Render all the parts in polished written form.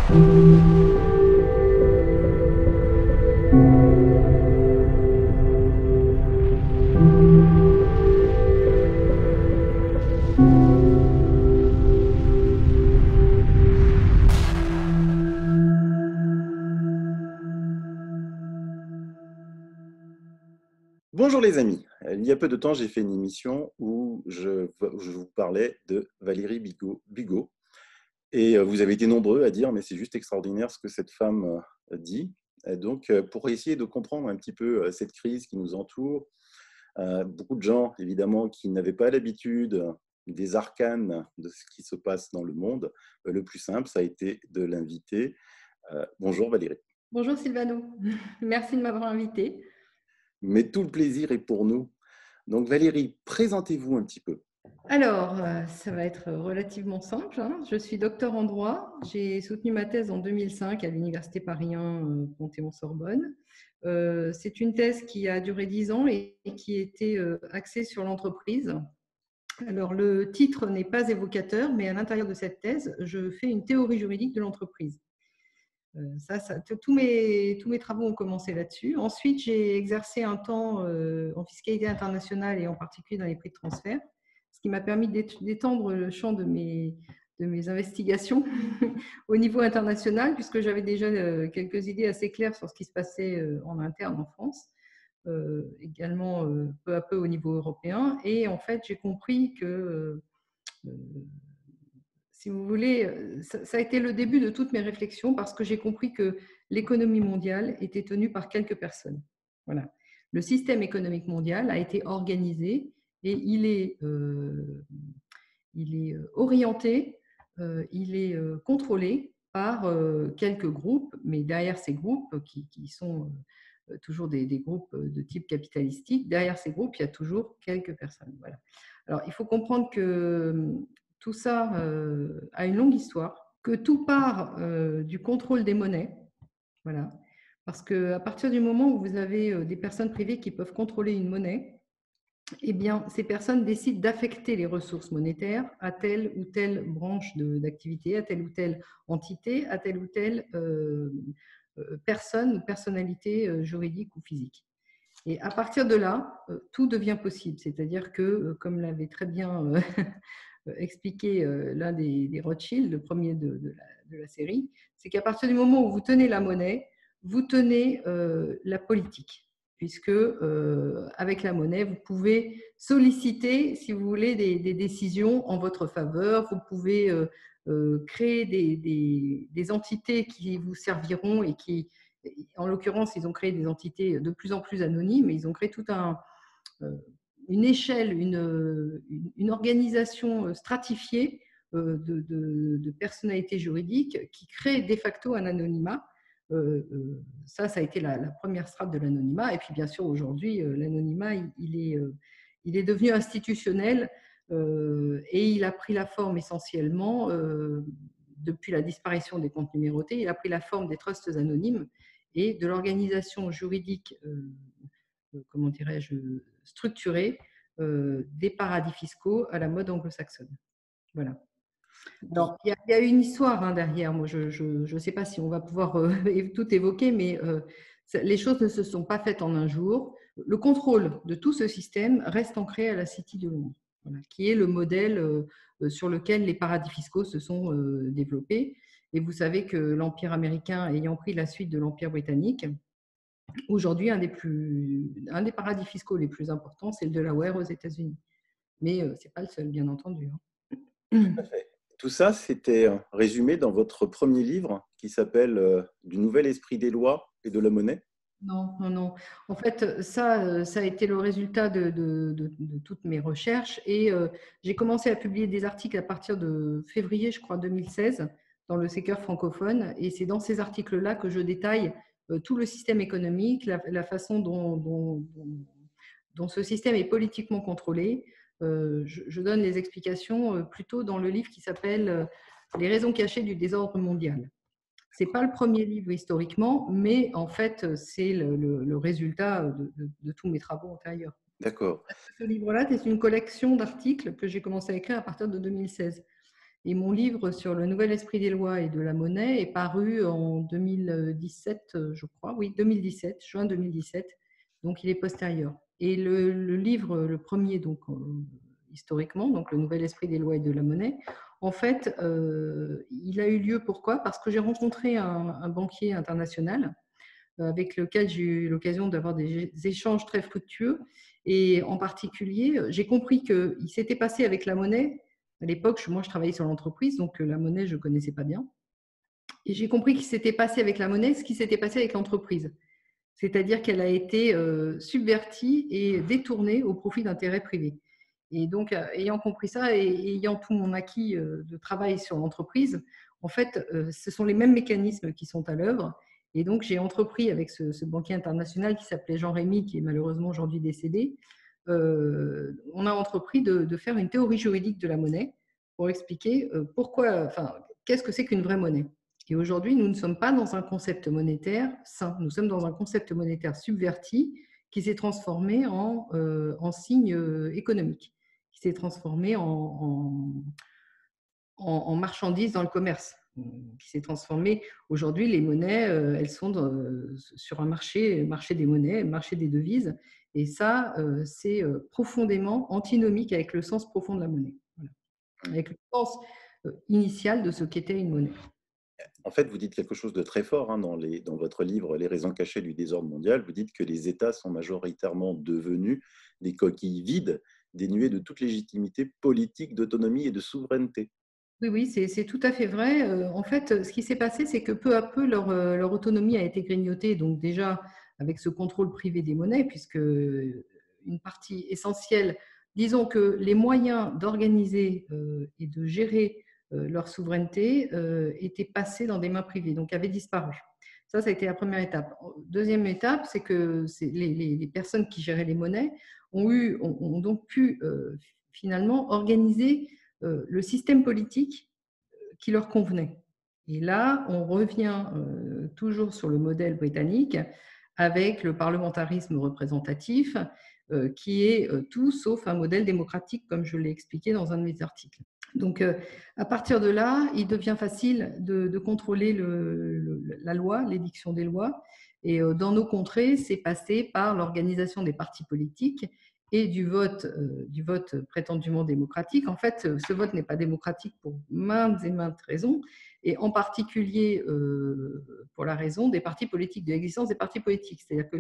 Bonjour les amis, il y a peu de temps j'ai fait une émission où je vous parlais de Valérie Bugeaud et vous avez été nombreux à dire mais c'est juste extraordinaire ce que cette femme dit. Et donc pour essayer de comprendre un petit peu cette crise qui nous entoure, beaucoup de gens évidemment qui n'avaient pas l'habitude des arcanes de ce qui se passe dans le monde, le plus simple ça a été de l'inviter. Bonjour Valérie. Bonjour Silvano, merci de m'avoir invité. Mais tout le plaisir est pour nous. Donc Valérie, présentez-vous un petit peu. Alors, ça va être relativement simple, hein. Je suis docteur en droit. J'ai soutenu ma thèse en 2005 à l'Université Paris 1 Panthéon-Sorbonne. C'est une thèse qui a duré 10 ans et qui était axée sur l'entreprise. Alors, le titre n'est pas évocateur, mais à l'intérieur de cette thèse, je fais une théorie juridique de l'entreprise. Tous mes travaux ont commencé là-dessus. Ensuite, j'ai exercé un temps en fiscalité internationale et en particulier dans les prix de transfert, ce qui m'a permis d'étendre le champ de mes investigations au niveau international, puisque j'avais déjà quelques idées assez claires sur ce qui se passait en interne en France, également peu à peu au niveau européen. Et en fait, j'ai compris que si vous voulez, ça a été le début de toutes mes réflexions parce que j'ai compris que l'économie mondiale était tenue par quelques personnes. Voilà. Le système économique mondial a été organisé et il est orienté, il est contrôlé par quelques groupes, mais derrière ces groupes qui sont toujours des groupes de type capitalistique, derrière ces groupes, il y a toujours quelques personnes. Voilà. Alors, il faut comprendre que tout ça a une longue histoire, que tout part du contrôle des monnaies. Voilà. Parce qu'à partir du moment où vous avez des personnes privées qui peuvent contrôler une monnaie, eh bien, ces personnes décident d'affecter les ressources monétaires à telle ou telle branche d'activité, à telle ou telle entité, à telle ou telle personne ou personnalité juridique ou physique. Et à partir de là, tout devient possible. C'est-à-dire que, comme l'avait très bien expliqué l'un des Rothschild, le premier de la série, c'est qu'à partir du moment où vous tenez la monnaie, vous tenez la politique. Puisque avec la monnaie, vous pouvez solliciter, si vous voulez, des décisions en votre faveur. Vous pouvez créer des entités qui vous serviront et qui, en l'occurrence, ils ont créé des entités de plus en plus anonymes. Ils ont créé tout une échelle, une organisation stratifiée de personnalités juridiques qui crée de facto un anonymat. Ça a été la première strate de l'anonymat. Et puis, bien sûr, aujourd'hui, l'anonymat, il est devenu institutionnel et il a pris la forme essentiellement, depuis la disparition des comptes numérotés, il a pris la forme des trusts anonymes et de l'organisation juridique, comment dirais-je, structurée des paradis fiscaux à la mode anglo-saxonne. Voilà. Alors, il y a une histoire derrière. Moi, je ne sais pas si on va pouvoir tout évoquer, mais les choses ne se sont pas faites en un jour. Le contrôle de tout ce système reste ancré à la City de Londres, voilà, qui est le modèle sur lequel les paradis fiscaux se sont développés. Et vous savez que l'Empire américain ayant pris la suite de l'Empire britannique, aujourd'hui, un des paradis fiscaux les plus importants, c'est le Delaware aux États-Unis. Mais ce n'est pas le seul, bien entendu. Tout à fait. Tout ça, c'était résumé dans votre premier livre qui s'appelle Du nouvel esprit des lois et de la monnaie. Non, non, non. En fait, ça a été le résultat de toutes mes recherches et j'ai commencé à publier des articles à partir de février, je crois, 2016, dans le Secteur francophone. Et c'est dans ces articles-là que je détaille tout le système économique, la façon dont ce système est politiquement contrôlé. Je donne les explications plutôt dans le livre qui s'appelle Les raisons cachées du désordre mondial. Ce n'est pas le premier livre historiquement, mais en fait, c'est le résultat de tous mes travaux antérieurs. D'accord. Ce livre-là, c'est une collection d'articles que j'ai commencé à écrire à partir de 2016. Et mon livre sur le nouvel esprit des lois et de la monnaie est paru en 2017, je crois. Oui, 2017, juin 2017. Donc, il est postérieur. Et le livre, le premier, donc historiquement, donc le nouvel esprit des lois et de la monnaie, en fait, il a eu lieu pourquoi? Parce que j'ai rencontré un banquier international avec lequel j'ai eu l'occasion d'avoir des échanges très fructueux. Et en particulier, j'ai compris qu'il s'était passé avec la monnaie. À l'époque, moi, je travaillais sur l'entreprise, donc la monnaie, je ne connaissais pas bien. Et j'ai compris qu'il s'était passé avec la monnaie ce qui s'était passé avec l'entreprise. C'est-à-dire qu'elle a été subvertie et détournée au profit d'intérêts privés. Et donc, ayant compris ça et ayant tout mon acquis de travail sur l'entreprise, en fait, ce sont les mêmes mécanismes qui sont à l'œuvre. Et donc, j'ai entrepris avec ce banquier international qui s'appelait Jean-Rémy, qui est malheureusement aujourd'hui décédé, on a entrepris de faire une théorie juridique de la monnaie pour expliquer qu'est-ce que c'est qu'une vraie monnaie. Et aujourd'hui, nous ne sommes pas dans un concept monétaire sain, nous sommes dans un concept monétaire subverti qui s'est transformé en signe économique, qui s'est transformé en marchandise dans le commerce, qui s'est transformé. Aujourd'hui, les monnaies, elles sont sur un marché des monnaies, marché des devises, et ça, c'est profondément antinomique avec le sens profond de la monnaie, voilà. Avec le sens initial de ce qu'était une monnaie. En fait, vous dites quelque chose de très fort dans votre livre Les raisons cachées du désordre mondial. Vous dites que les États sont majoritairement devenus des coquilles vides, dénuées de toute légitimité politique, d'autonomie et de souveraineté. Oui, oui, c'est tout à fait vrai. En fait, ce qui s'est passé, c'est que peu à peu, leur autonomie a été grignotée. Donc déjà, avec ce contrôle privé des monnaies, puisque une partie essentielle, disons que les moyens d'organiser et de gérer leur souveraineté étaient passés dans des mains privées, donc avaient disparu. Ça a été la première étape. Deuxième étape, c'est que les personnes qui géraient les monnaies ont donc pu finalement organiser le système politique qui leur convenait. Et là, on revient toujours sur le modèle britannique avec le parlementarisme représentatif, qui est tout sauf un modèle démocratique, comme je l'ai expliqué dans un de mes articles. Donc, à partir de là, il devient facile de contrôler la loi, l'édiction des lois. Et dans nos contrées, c'est passé par l'organisation des partis politiques et du vote prétendument démocratique. En fait, ce vote n'est pas démocratique pour maintes et maintes raisons, et en particulier pour la raison des partis politiques, de l'existence des partis politiques. C'est-à-dire que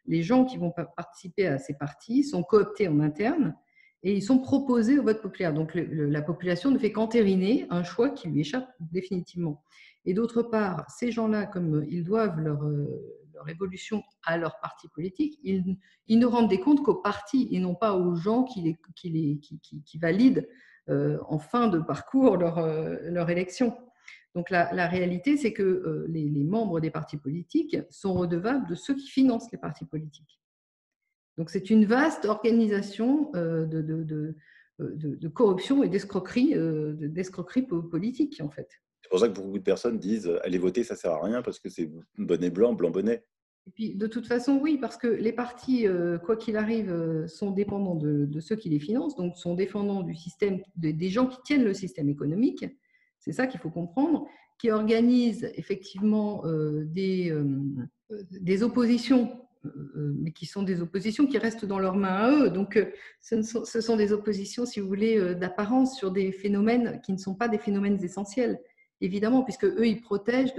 les gens qui vont participer à ces partis sont cooptés en interne et ils sont proposés au vote populaire. Donc la population ne fait qu'entériner un choix qui lui échappe définitivement. Et d'autre part, ces gens-là, comme ils doivent leur évolution à leur parti politique, ils ne rendent des comptes qu'aux partis et non pas aux gens qui valident en fin de parcours leur élection. Donc la réalité, c'est que les membres des partis politiques sont redevables de ceux qui financent les partis politiques. Donc c'est une vaste organisation de corruption et d'escroquerie politique, en fait. C'est pour ça que beaucoup de personnes disent allez voter, ça sert à rien parce que c'est bonnet blanc, blanc bonnet. Et puis, de toute façon, oui, parce que les partis, quoi qu'il arrive, sont dépendants de ceux qui les financent, donc sont dépendants du système, des gens qui tiennent le système économique. C'est ça qu'il faut comprendre, qui organisent effectivement des oppositions, mais qui sont des oppositions qui restent dans leurs mains à eux. Donc, ce sont des oppositions, si vous voulez, d'apparence sur des phénomènes qui ne sont pas des phénomènes essentiels, évidemment, puisque eux, ils protègent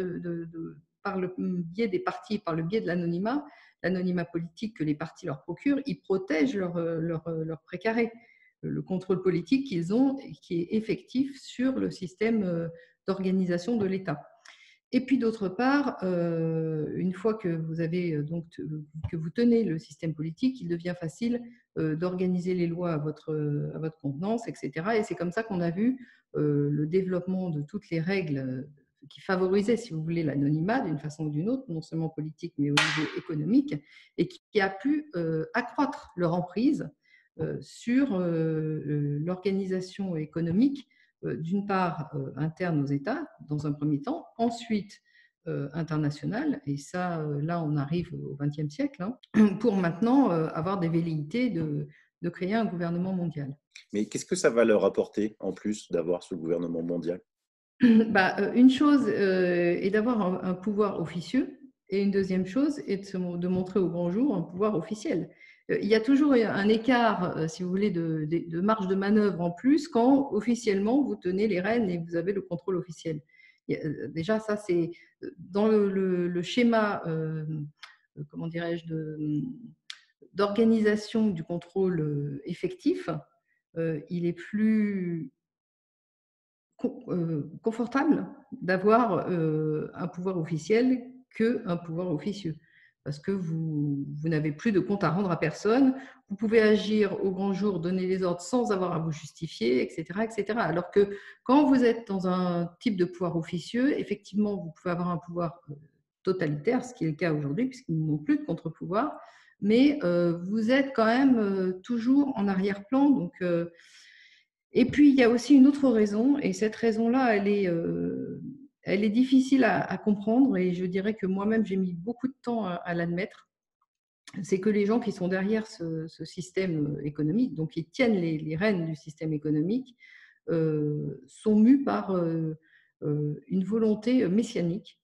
par le biais des partis, par le biais de l'anonymat politique que les partis leur procurent, ils protègent leur précaré, le contrôle politique qu'ils ont et qui est effectif sur le système d'organisation de l'État. Et puis d'autre part, une fois que que vous tenez le système politique, il devient facile d'organiser les lois à votre convenance, etc. Et c'est comme ça qu'on a vu le développement de toutes les règles qui favorisaient, si vous voulez, l'anonymat d'une façon ou d'une autre, non seulement politique, mais au niveau économique, et qui a pu accroître leur emprise sur l'organisation économique, d'une part interne aux États, dans un premier temps, ensuite international, et ça, là, on arrive au XXe siècle, hein, pour maintenant avoir des velléités de de créer un gouvernement mondial. Mais qu'est-ce que ça va leur apporter en plus d'avoir ce gouvernement mondial? Une chose est d'avoir un pouvoir officieux, et une deuxième chose est de montrer au grand jour un pouvoir officiel. Il y a toujours un écart, si vous voulez, de marge de manœuvre en plus quand officiellement vous tenez les rênes et vous avez le contrôle officiel. Déjà, ça, c'est dans le schéma, comment dirais-je, d'organisation du contrôle effectif, il est plus confortable d'avoir un pouvoir officiel qu'un pouvoir officieux. Parce que vous n'avez plus de compte à rendre à personne, vous pouvez agir au grand jour, donner les ordres sans avoir à vous justifier, etc., etc. Alors que quand vous êtes dans un type de pouvoir officieux, effectivement, vous pouvez avoir un pouvoir totalitaire, ce qui est le cas aujourd'hui, puisqu'ils n'ont plus de contre-pouvoir, mais vous êtes quand même toujours en arrière-plan. Donc, et puis, il y a aussi une autre raison, et cette raison-là, elle est difficile à comprendre, et je dirais que moi-même, j'ai mis beaucoup de temps à l'admettre. C'est que les gens qui sont derrière ce système économique, donc qui tiennent les rênes du système économique, sont mus par une volonté messianique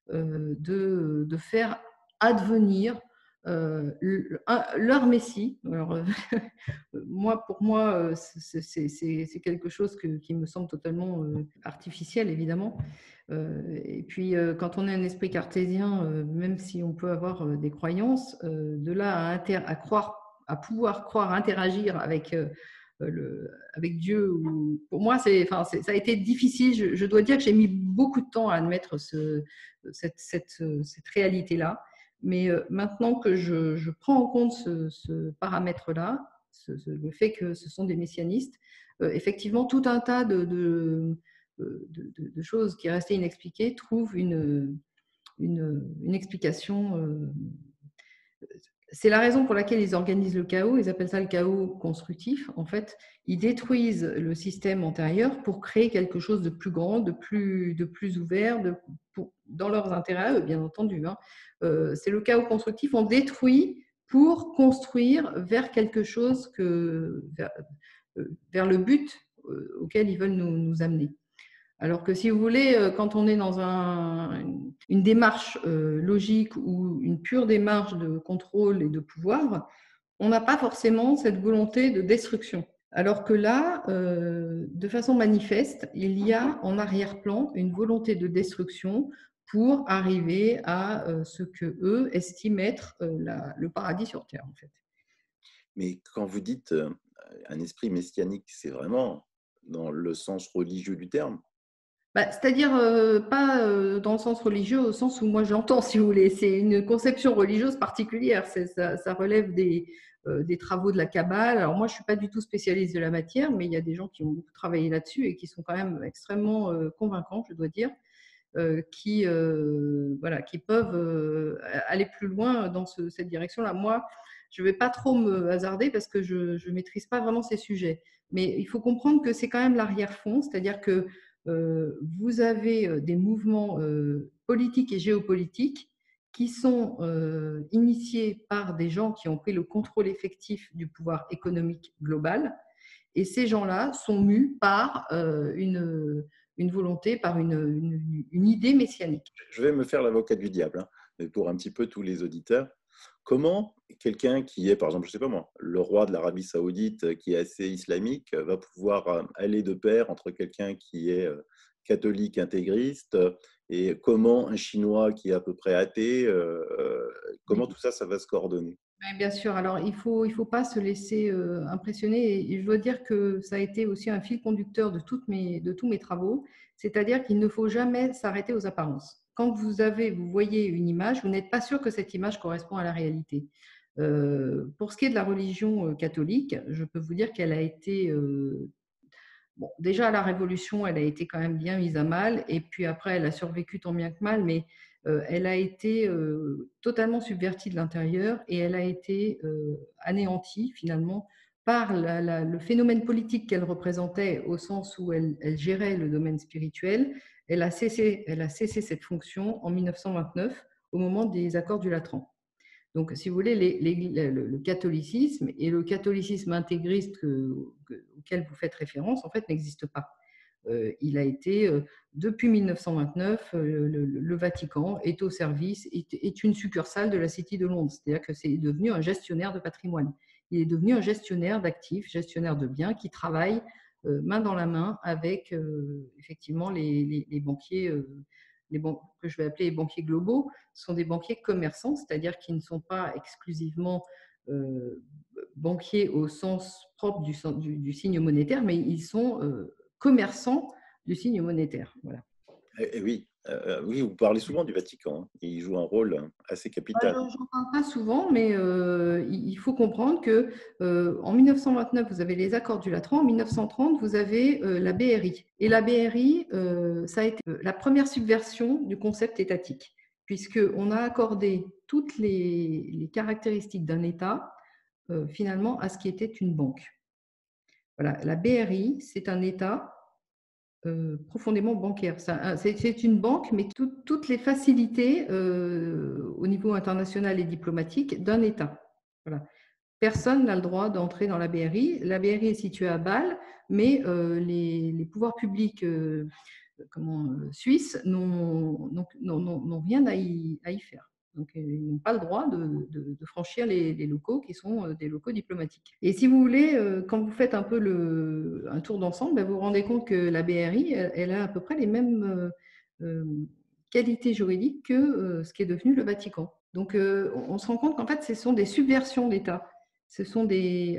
de faire advenir leur Messie. Alors, pour moi, c'est quelque chose qui me semble totalement artificiel, évidemment. Et puis, quand on a un esprit cartésien, même si on peut avoir des croyances, de là à croire, à pouvoir croire, interagir avec avec Dieu, pour moi, ça a été difficile. Je dois dire que j'ai mis beaucoup de temps à admettre cette réalité-là. Mais maintenant que je prends en compte ce paramètre-là, le fait que ce sont des messianistes, effectivement, tout un tas de choses qui restaient inexpliquées trouvent une explication. C'est la raison pour laquelle ils organisent le chaos. Ils appellent ça le chaos constructif. En fait, ils détruisent le système antérieur pour créer quelque chose de plus grand, de plus ouvert, dans leurs intérêts à eux, bien entendu. Hein. C'est le chaos constructif. On détruit pour construire vers quelque chose vers le but auquel ils veulent nous amener. Alors que si vous voulez, quand on est dans une démarche logique ou une pure démarche de contrôle et de pouvoir, on n'a pas forcément cette volonté de destruction. Alors que là, de façon manifeste, il y a en arrière-plan une volonté de destruction pour arriver à ce que eux estiment être le paradis sur Terre, en fait. Mais quand vous dites un esprit messianique, c'est vraiment dans le sens religieux du terme? C'est-à-dire pas dans le sens religieux, au sens où moi je l'entends, si vous voulez. C'est une conception religieuse particulière. Ça relève des travaux de la Kabbale. Alors moi, je ne suis pas du tout spécialiste de la matière, mais il y a des gens qui ont beaucoup travaillé là-dessus et qui sont quand même extrêmement convaincants, je dois dire, voilà, qui peuvent aller plus loin dans cette direction-là. Moi, je ne vais pas trop me hasarder parce que je ne maîtrise pas vraiment ces sujets. Mais il faut comprendre que c'est quand même l'arrière-fond, c'est-à-dire que vous avez des mouvements politiques et géopolitiques qui sont initiés par des gens qui ont pris le contrôle effectif du pouvoir économique global. Et ces gens-là sont mus par une volonté, par une idée messianique. Je vais me faire l'avocat du diable, hein, mais pour un petit peu tous les auditeurs. Comment quelqu'un qui est, par exemple, je ne sais pas moi, le roi de l'Arabie Saoudite, qui est assez islamique, va pouvoir aller de pair entre quelqu'un qui est catholique intégriste et comment un Chinois qui est à peu près athée, comment tout ça, ça va se coordonner? Oui, bien sûr. Alors, il faut pas se laisser impressionner. Et je dois dire que ça a été aussi un fil conducteur de tous mes travaux. C'est-à-dire qu'il ne faut jamais s'arrêter aux apparences. Quand vous voyez une image, vous n'êtes pas sûr que cette image correspond à la réalité. Pour ce qui est de la religion catholique, je peux vous dire qu'elle a été bon, déjà, à la Révolution, elle a été quand même bien mise à mal. Et puis après, elle a survécu tant bien que mal, mais elle a été totalement subvertie de l'intérieur et elle a été anéantie finalement par le phénomène politique qu'elle représentait au sens où elle gérait le domaine spirituel. Elle a cessé cette fonction en 1929 au moment des accords du Latran. Donc, si vous voulez, le catholicisme et le catholicisme intégriste auquel vous faites référence, en fait, n'existe pas. Il a été, depuis 1929, le Vatican est au service, est une succursale de la City de Londres. C'est-à-dire que c'est devenu un gestionnaire de patrimoine. Il est devenu un gestionnaire d'actifs, gestionnaire de biens qui travaille main dans la main avec effectivement les banquiers, que je vais appeler les banquiers globaux, sont des banquiers commerçants, c'est-à-dire qu'ils ne sont pas exclusivement banquiers au sens propre du signe monétaire, mais ils sont commerçants du signe monétaire. Voilà. Et oui, oui, vous parlez souvent du Vatican, hein. Il joue un rôle assez capital. Je n'en parle pas souvent, mais il faut comprendre que en 1929, vous avez les accords du Latran. En 1930, vous avez la BRI. Et la BRI, ça a été la première subversion du concept étatique, puisqu'on a accordé toutes les caractéristiques d'un État, finalement, à ce qui était une banque. Voilà, la BRI, c'est un État profondément bancaire. C'est une banque, mais toutes les facilités au niveau international et diplomatique d'un État. Voilà. Personne n'a le droit d'entrer dans la BRI. La BRI est située à Bâle, mais les pouvoirs publics suisses n'ont rien à y faire. Donc, ils n'ont pas le droit de franchir les locaux qui sont des locaux diplomatiques. Et si vous voulez, quand vous faites un peu un tour d'ensemble, vous vous rendez compte que la BRI, elle a à peu près les mêmes qualités juridiques que ce qui est devenu le Vatican. Donc, on se rend compte qu'en fait, ce sont des subversions d'État. Ce sont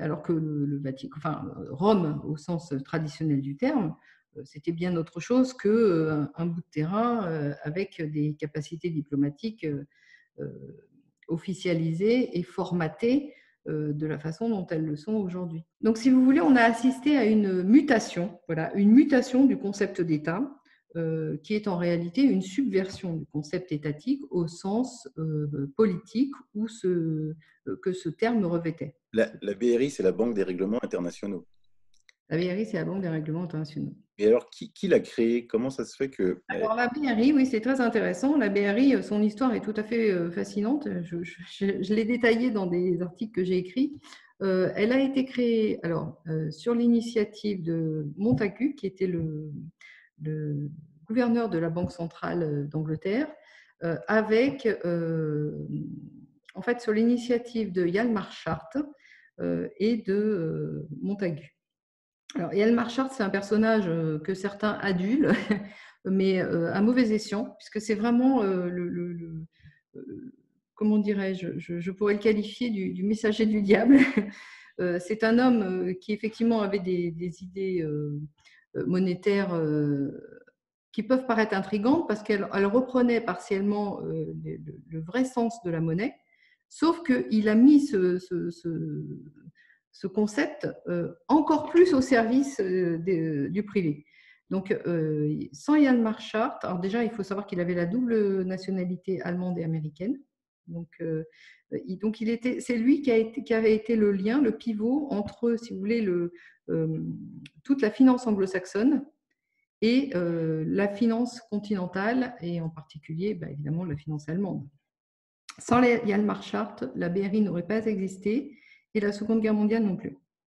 alors que le Vatican, enfin Rome au sens traditionnel du terme, c'était bien autre chose qu'un bout de terrain avec des capacités diplomatiques officialisées et formatées de la façon dont elles le sont aujourd'hui. Donc, si vous voulez, on a assisté à une mutation du concept d'État, qui est en réalité une subversion du concept étatique au sens politique que ce terme revêtait. La BRI, c'est la Banque des règlements internationaux. La BRI, c'est la Banque des règlements internationaux. Et alors, qui l'a créée? Comment ça se fait que… Alors, la BRI, oui, c'est très intéressant. La BRI, son histoire est tout à fait fascinante. Je l'ai détaillée dans des articles que j'ai écrits. Elle a été créée sur l'initiative de Montagu, qui était le gouverneur de la Banque centrale d'Angleterre, avec, en fait, sur l'initiative de Hjalmar Schacht et de Montagu. Alors, Hjalmar Schacht, c'est un personnage que certains adulent, mais à mauvais escient, puisque c'est vraiment comment dirais-je, je pourrais le qualifier du messager du diable. C'est un homme qui effectivement avait des idées monétaires qui peuvent paraître intrigantes parce qu'elles reprenaient partiellement le vrai sens de la monnaie, sauf qu'il a mis ce concept encore plus au service du privé. Donc, sans Hjalmar Schacht, alors déjà, il faut savoir qu'il avait la double nationalité allemande et américaine. Donc c'est lui qui avait été le lien, le pivot entre, si vous voulez, toute la finance anglo-saxonne et la finance continentale, et en particulier, évidemment, la finance allemande. Sans Hjalmar Schacht, la BRI n'aurait pas existé et la Seconde Guerre mondiale non plus.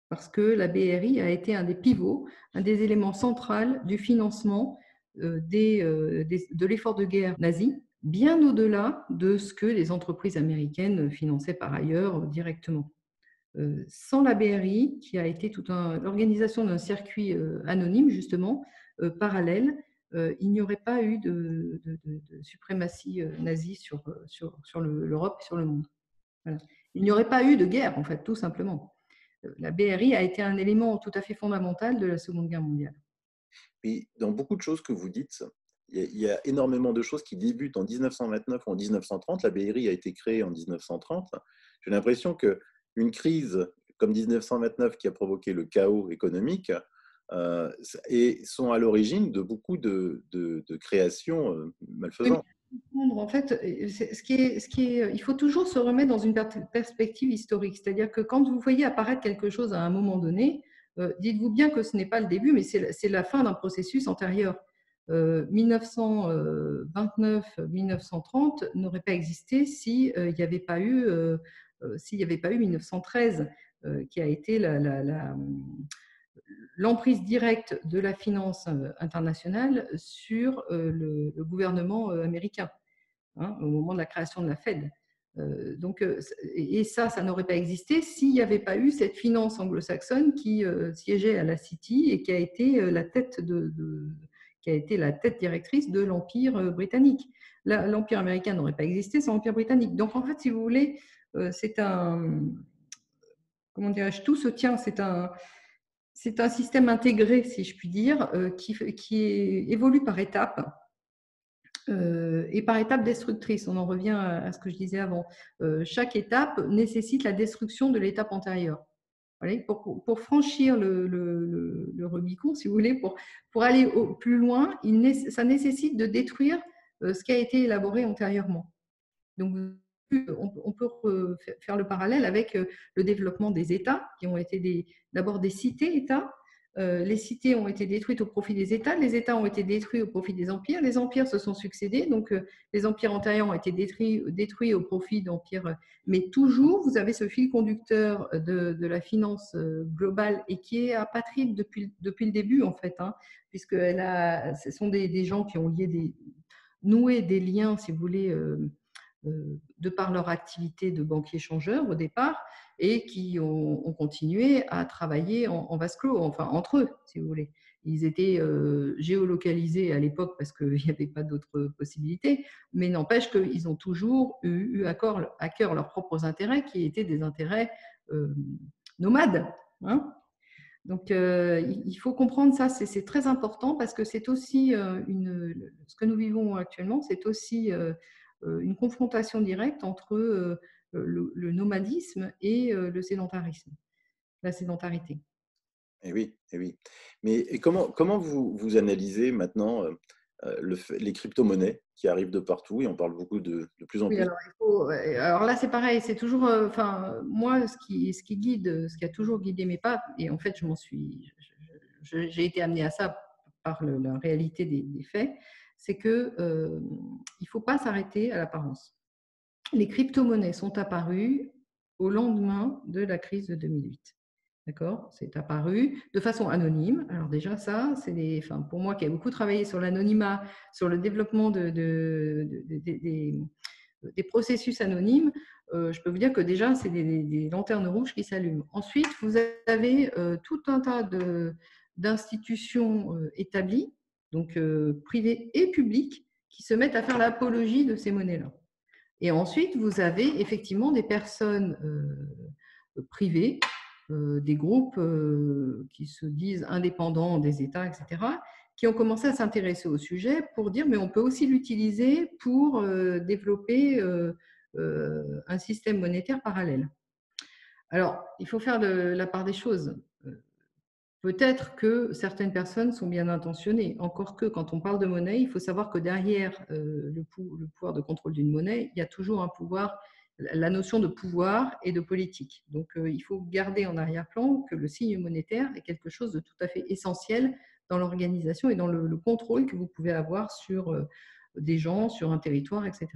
Parce que la BRI a été un des pivots, un des éléments centraux du financement de l'effort de guerre nazi, bien au-delà de ce que les entreprises américaines finançaient par ailleurs directement. Sans la BRI, qui a été l'organisation d'un circuit anonyme, justement, parallèle, il n'y aurait pas eu de suprématie nazie sur l'Europe et sur le monde. Voilà. Il n'y aurait pas eu de guerre, en fait, tout simplement. La BRI a été un élément tout à fait fondamental de la Seconde Guerre mondiale. Et dans beaucoup de choses que vous dites, il y a énormément de choses qui débutent en 1929 ou en 1930. La BRI a été créée en 1930. J'ai l'impression qu'une crise comme 1929 qui a provoqué le chaos économique et sont à l'origine de beaucoup de créations malfaisantes. En fait, il faut toujours se remettre dans une perspective historique. C'est-à-dire que quand vous voyez apparaître quelque chose à un moment donné, dites-vous bien que ce n'est pas le début, mais c'est la fin d'un processus antérieur. 1929-1930 n'aurait pas existé s'il n'y avait pas eu 1913, qui a été l'emprise directe de la finance internationale sur le gouvernement américain, hein, au moment de la création de la Fed. Et ça n'aurait pas existé s'il n'y avait pas eu cette finance anglo-saxonne qui siégeait à la City et qui a été qui a été la tête directrice de l'Empire britannique. L'Empire américain n'aurait pas existé sans l'Empire britannique. Donc, en fait, si vous voulez, c'est un… Comment dirais-je ? Tout se tient, c'est un système intégré, si je puis dire, qui évolue par étapes. Et par étapes destructrices. On en revient à ce que je disais avant. Chaque étape nécessite la destruction de l'étape antérieure. Pour franchir le Rubicon, si vous voulez, pour aller plus loin, ça nécessite de détruire ce qui a été élaboré antérieurement. Donc, on peut faire le parallèle avec le développement des États, qui ont été d'abord des cités-États. Les cités ont été détruites au profit des États, les États ont été détruits au profit des empires, les empires se sont succédés, donc les empires antérieurs ont été détruits au profit d'empires, mais toujours vous avez ce fil conducteur de la finance globale et qui est apatride depuis le début en fait, hein, puisque ce sont des gens qui ont noué des liens, si vous voulez, de par leur activité de banquier-changeur au départ, et qui ont continué à travailler en vase clos, enfin entre eux, si vous voulez. Ils étaient géolocalisés à l'époque parce qu'il n'y avait pas d'autres possibilités, mais n'empêche qu'ils ont toujours eu à cœur leurs propres intérêts, qui étaient des intérêts nomades. Hein. Donc, il faut comprendre ça, c'est très important parce que c'est aussi ce que nous vivons actuellement, c'est aussi une confrontation directe entre le nomadisme et le sédentarisme, la sédentarité. Et oui, et oui. Mais comment vous analysez maintenant les crypto-monnaies qui arrivent de partout et on parle beaucoup de plus en Oui, plus? alors là, c'est pareil, c'est toujours, enfin, moi, ce qui guide, ce qui a toujours guidé mes pas, et en fait, j'ai été amenée à ça par la réalité des faits, c'est que il ne faut pas s'arrêter à l'apparence. Les crypto-monnaies sont apparues au lendemain de la crise de 2008. D'accord ? C'est apparu de façon anonyme. Alors déjà, ça, pour moi qui ai beaucoup travaillé sur l'anonymat, sur le développement des processus anonymes, je peux vous dire que déjà, c'est des lanternes rouges qui s'allument. Ensuite, vous avez tout un tas d'institutions établies, donc privées et publiques, qui se mettent à faire l'apologie de ces monnaies-là. Et ensuite, vous avez effectivement des personnes privées, des groupes qui se disent indépendants des États, etc., qui ont commencé à s'intéresser au sujet pour dire mais on peut aussi l'utiliser pour développer un système monétaire parallèle. Alors, il faut faire la part des choses. Peut-être que certaines personnes sont bien intentionnées, encore que quand on parle de monnaie, il faut savoir que derrière le pouvoir de contrôle d'une monnaie, il y a toujours un pouvoir, la notion de pouvoir et de politique. Donc il faut garder en arrière-plan que le signe monétaire est quelque chose de tout à fait essentiel dans l'organisation et dans le contrôle que vous pouvez avoir sur des gens, sur un territoire, etc.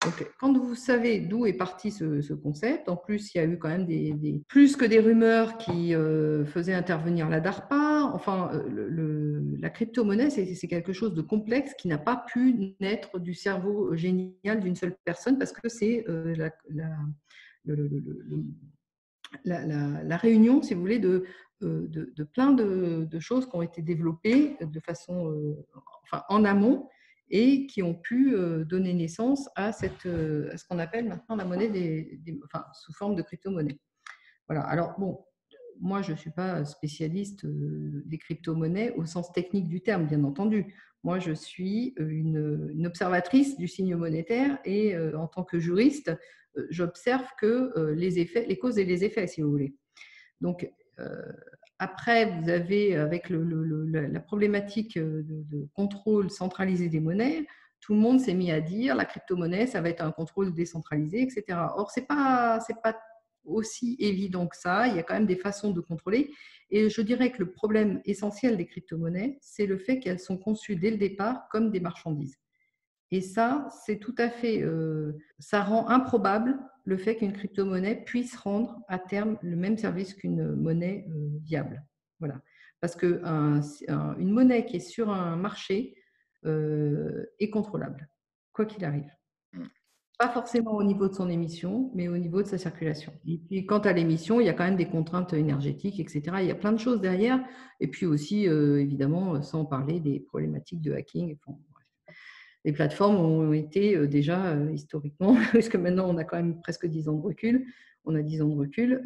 Donc, quand vous savez d'où est parti ce concept, en plus, il y a eu quand même plus que des rumeurs qui faisaient intervenir la DARPA. Enfin, la crypto-monnaie, c'est quelque chose de complexe qui n'a pas pu naître du cerveau génial d'une seule personne parce que c'est la réunion, si vous voulez, de plein de choses qui ont été développées de façon, en amont, et qui ont pu donner naissance à ce qu'on appelle maintenant la monnaie sous forme de crypto-monnaie. Voilà. Alors, bon, moi, je ne suis pas spécialiste des crypto-monnaies au sens technique du terme, bien entendu. Moi, je suis une observatrice du signe monétaire et en tant que juriste, j'observe que les causes et les effets, si vous voulez. Donc, après, vous avez, avec la problématique de contrôle centralisé des monnaies, tout le monde s'est mis à dire la crypto-monnaie, ça va être un contrôle décentralisé, etc. Or, c'est pas aussi évident que ça. Il y a quand même des façons de contrôler. Et je dirais que le problème essentiel des crypto-monnaies, c'est le fait qu'elles sont conçues dès le départ comme des marchandises. Et ça, c'est tout à fait, ça rend improbable le fait qu'une crypto-monnaie puisse rendre à terme le même service qu'une monnaie viable. Voilà. Parce qu'une monnaie qui est sur un marché est contrôlable, quoi qu'il arrive. Pas forcément au niveau de son émission, mais au niveau de sa circulation. Et puis, quant à l'émission, il y a quand même des contraintes énergétiques, etc. Il y a plein de choses derrière. Et puis aussi, évidemment, sans parler des problématiques de hacking. Enfin, les plateformes ont été déjà historiquement, puisque maintenant on a quand même presque 10 ans de recul, on a 10 ans de recul,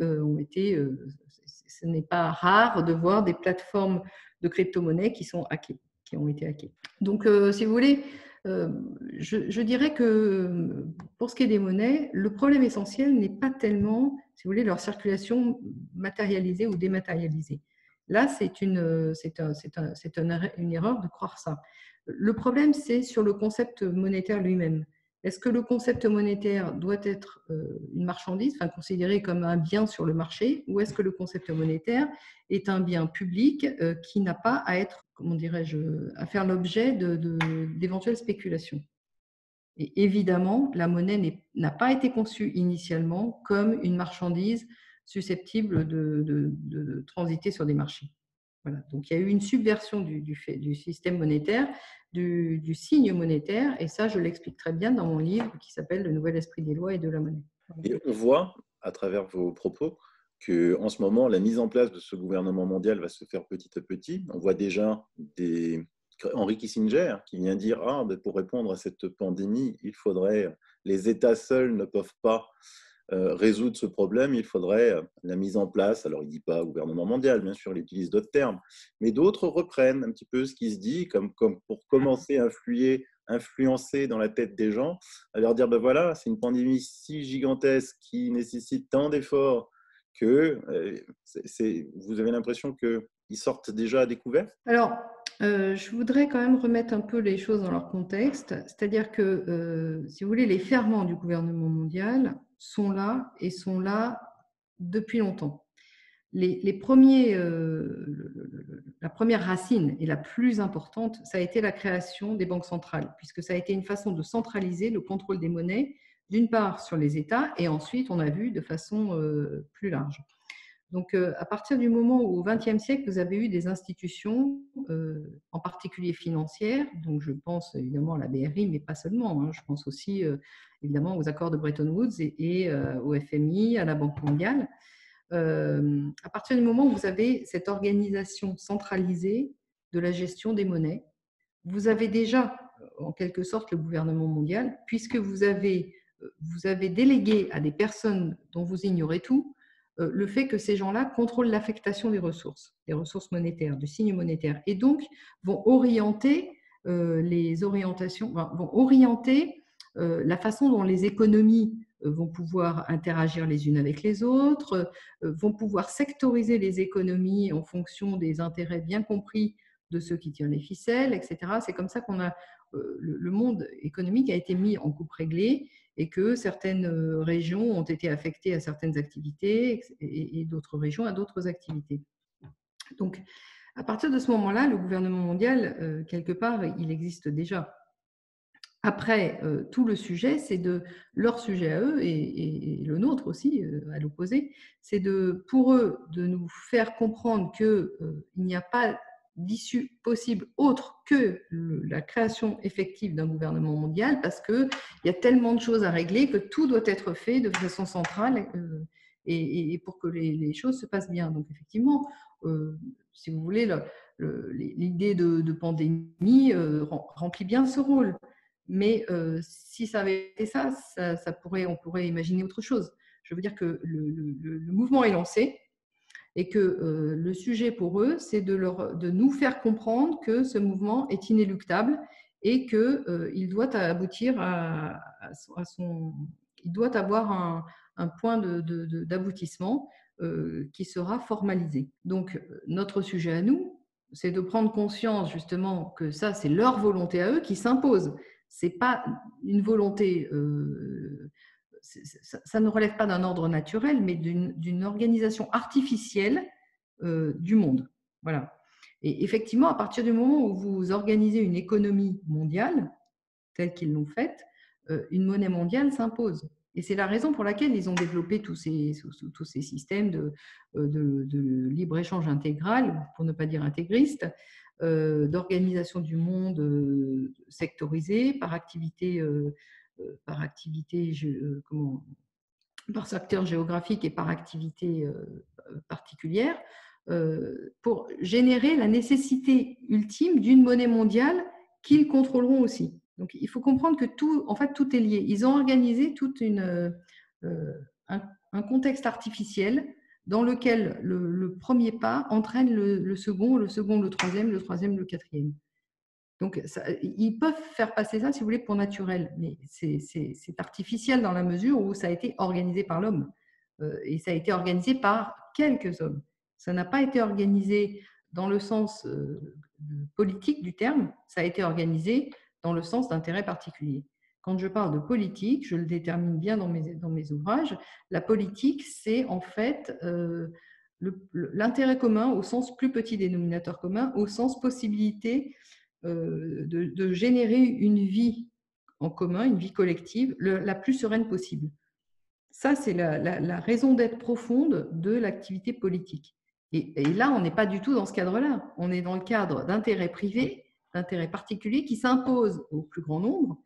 ce n'est pas rare de voir des plateformes de crypto-monnaies qui sont hackées, qui ont été hackées. Donc, si vous voulez, je dirais que pour ce qui est des monnaies, le problème essentiel n'est pas tellement, si vous voulez, leur circulation matérialisée ou dématérialisée. Là, c'est une erreur de croire ça. Le problème, c'est sur le concept monétaire lui-même. Est-ce que le concept monétaire doit être une marchandise, enfin considéré comme un bien sur le marché, ou est-ce que le concept monétaire est un bien public qui n'a pas à être, comment dirais-je, à faire l'objet d'éventuelles spéculations? Et évidemment, la monnaie n'a pas été conçue initialement comme une marchandise susceptible de transiter sur des marchés. Voilà. Donc, il y a eu une subversion du système monétaire, du signe monétaire, et ça, je l'explique très bien dans mon livre qui s'appelle « Le nouvel esprit des lois et de la monnaie ». Et on voit, à travers vos propos, qu'en ce moment, la mise en place de ce gouvernement mondial va se faire petit à petit. On voit déjà Henry Kissinger qui vient dire pour répondre à cette pandémie, les États seuls ne peuvent pas résoudre ce problème, il faudrait la mise en place, alors il ne dit pas gouvernement mondial, bien sûr, il utilise d'autres termes, mais d'autres reprennent un petit peu ce qui se dit, comme pour commencer à influencer dans la tête des gens, à leur dire, voilà, c'est une pandémie si gigantesque qui nécessite tant d'efforts que vous avez l'impression qu'ils sortent déjà à découvert? Alors, je voudrais quand même remettre un peu les choses dans leur contexte, c'est-à-dire que, si vous voulez, les ferments du gouvernement mondial sont là et sont là depuis longtemps. La première racine et la plus importante, ça a été la création des banques centrales, puisque ça a été une façon de centraliser le contrôle des monnaies, d'une part sur les États, et ensuite, on a vu de façon plus large. Donc, à partir du moment où, au XXe siècle, vous avez eu des institutions, en particulier financières, donc je pense évidemment à la BRI, mais pas seulement, je pense aussi évidemment aux accords de Bretton Woods et au FMI, à la Banque mondiale. À partir du moment où vous avez cette organisation centralisée de la gestion des monnaies, vous avez déjà, en quelque sorte, le gouvernement mondial, puisque vous avez délégué à des personnes dont vous ignorez tout, le fait que ces gens-là contrôlent l'affectation des ressources monétaires, du signe monétaire, et donc vont orienter vont orienter la façon dont les économies vont pouvoir interagir les unes avec les autres, vont pouvoir sectoriser les économies en fonction des intérêts bien compris de ceux qui tirent les ficelles, etc. C'est comme ça qu'on a le monde économique a été mis en coupe réglée et que certaines régions ont été affectées à certaines activités et d'autres régions à d'autres activités. Donc, à partir de ce moment-là, le gouvernement mondial, quelque part, il existe déjà. Après, tout le sujet, c'est leur sujet à eux et le nôtre aussi, à l'opposé, c'est pour eux de nous faire comprendre qu'il n'y a pas d'issue possible autre que la création effective d'un gouvernement mondial, parce qu'il y a tellement de choses à régler que tout doit être fait de façon centrale et pour que les choses se passent bien. Donc effectivement, si vous voulez, l'idée de pandémie remplit bien ce rôle. Mais si ça avait été ça, on pourrait imaginer autre chose. Je veux dire que le mouvement est lancé et que le sujet pour eux, c'est de nous faire comprendre que ce mouvement est inéluctable et qu'il doit aboutir il doit avoir un point d'aboutissement qui sera formalisé. Donc, notre sujet à nous, c'est de prendre conscience justement que ça, c'est leur volonté à eux qui s'impose. Ce n'est pas une volonté ça ne relève pas d'un ordre naturel, mais d'une organisation artificielle du monde. Voilà. Et effectivement, à partir du moment où vous organisez une économie mondiale, telle qu'ils l'ont faite, une monnaie mondiale s'impose. Et c'est la raison pour laquelle ils ont développé tous ces systèmes de libre-échange intégral, pour ne pas dire intégriste, d'organisation du monde sectorisé par secteur géographique et par activité particulière, pour générer la nécessité ultime d'une monnaie mondiale qu'ils contrôleront aussi. Donc, il faut comprendre que en fait, tout est lié. Ils ont organisé un contexte artificiel dans lequel le premier pas entraîne le second, le troisième, le quatrième. Donc, ils peuvent faire passer ça, si vous voulez, pour naturel, mais c'est artificiel dans la mesure où ça a été organisé par l'homme. Et ça a été organisé par quelques hommes. Ça n'a pas été organisé dans le sens politique du terme, ça a été organisé dans le sens d'intérêt particulier. Quand je parle de politique, je le détermine bien dans mes ouvrages, la politique, c'est en fait l'intérêt commun au sens plus petit dénominateur commun, au sens possibilité de générer une vie en commun, une vie collective, la plus sereine possible. Ça, c'est la raison d'être profonde de l'activité politique. Et là, on n'est pas du tout dans ce cadre-là. On est dans le cadre d'intérêts privés, d'intérêts particuliers qui s'imposent au plus grand nombre,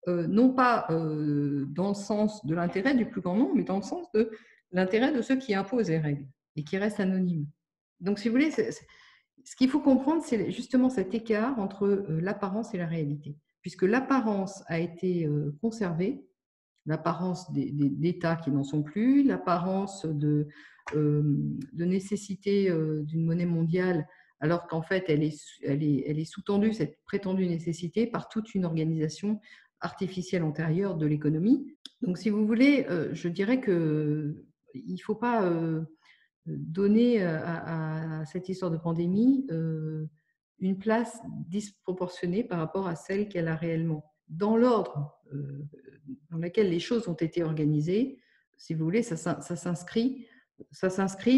non pas dans le sens de l'intérêt du plus grand nombre, mais dans le sens de l'intérêt de ceux qui imposent les règles et qui restent anonymes. Donc, si vous voulez, ce qu'il faut comprendre, c'est justement cet écart entre l'apparence et la réalité. Puisque l'apparence a été conservée, l'apparence d'États qui n'en sont plus, l'apparence de nécessité d'une monnaie mondiale, alors qu'en fait, elle est sous-tendue, cette prétendue nécessité, par toute une organisation artificielle antérieure de l'économie. Donc, si vous voulez, je dirais qu'il ne faut pas donner à cette histoire de pandémie une place disproportionnée par rapport à celle qu'elle a réellement. Dans l'ordre dans lequel les choses ont été organisées, si vous voulez, ça s'inscrit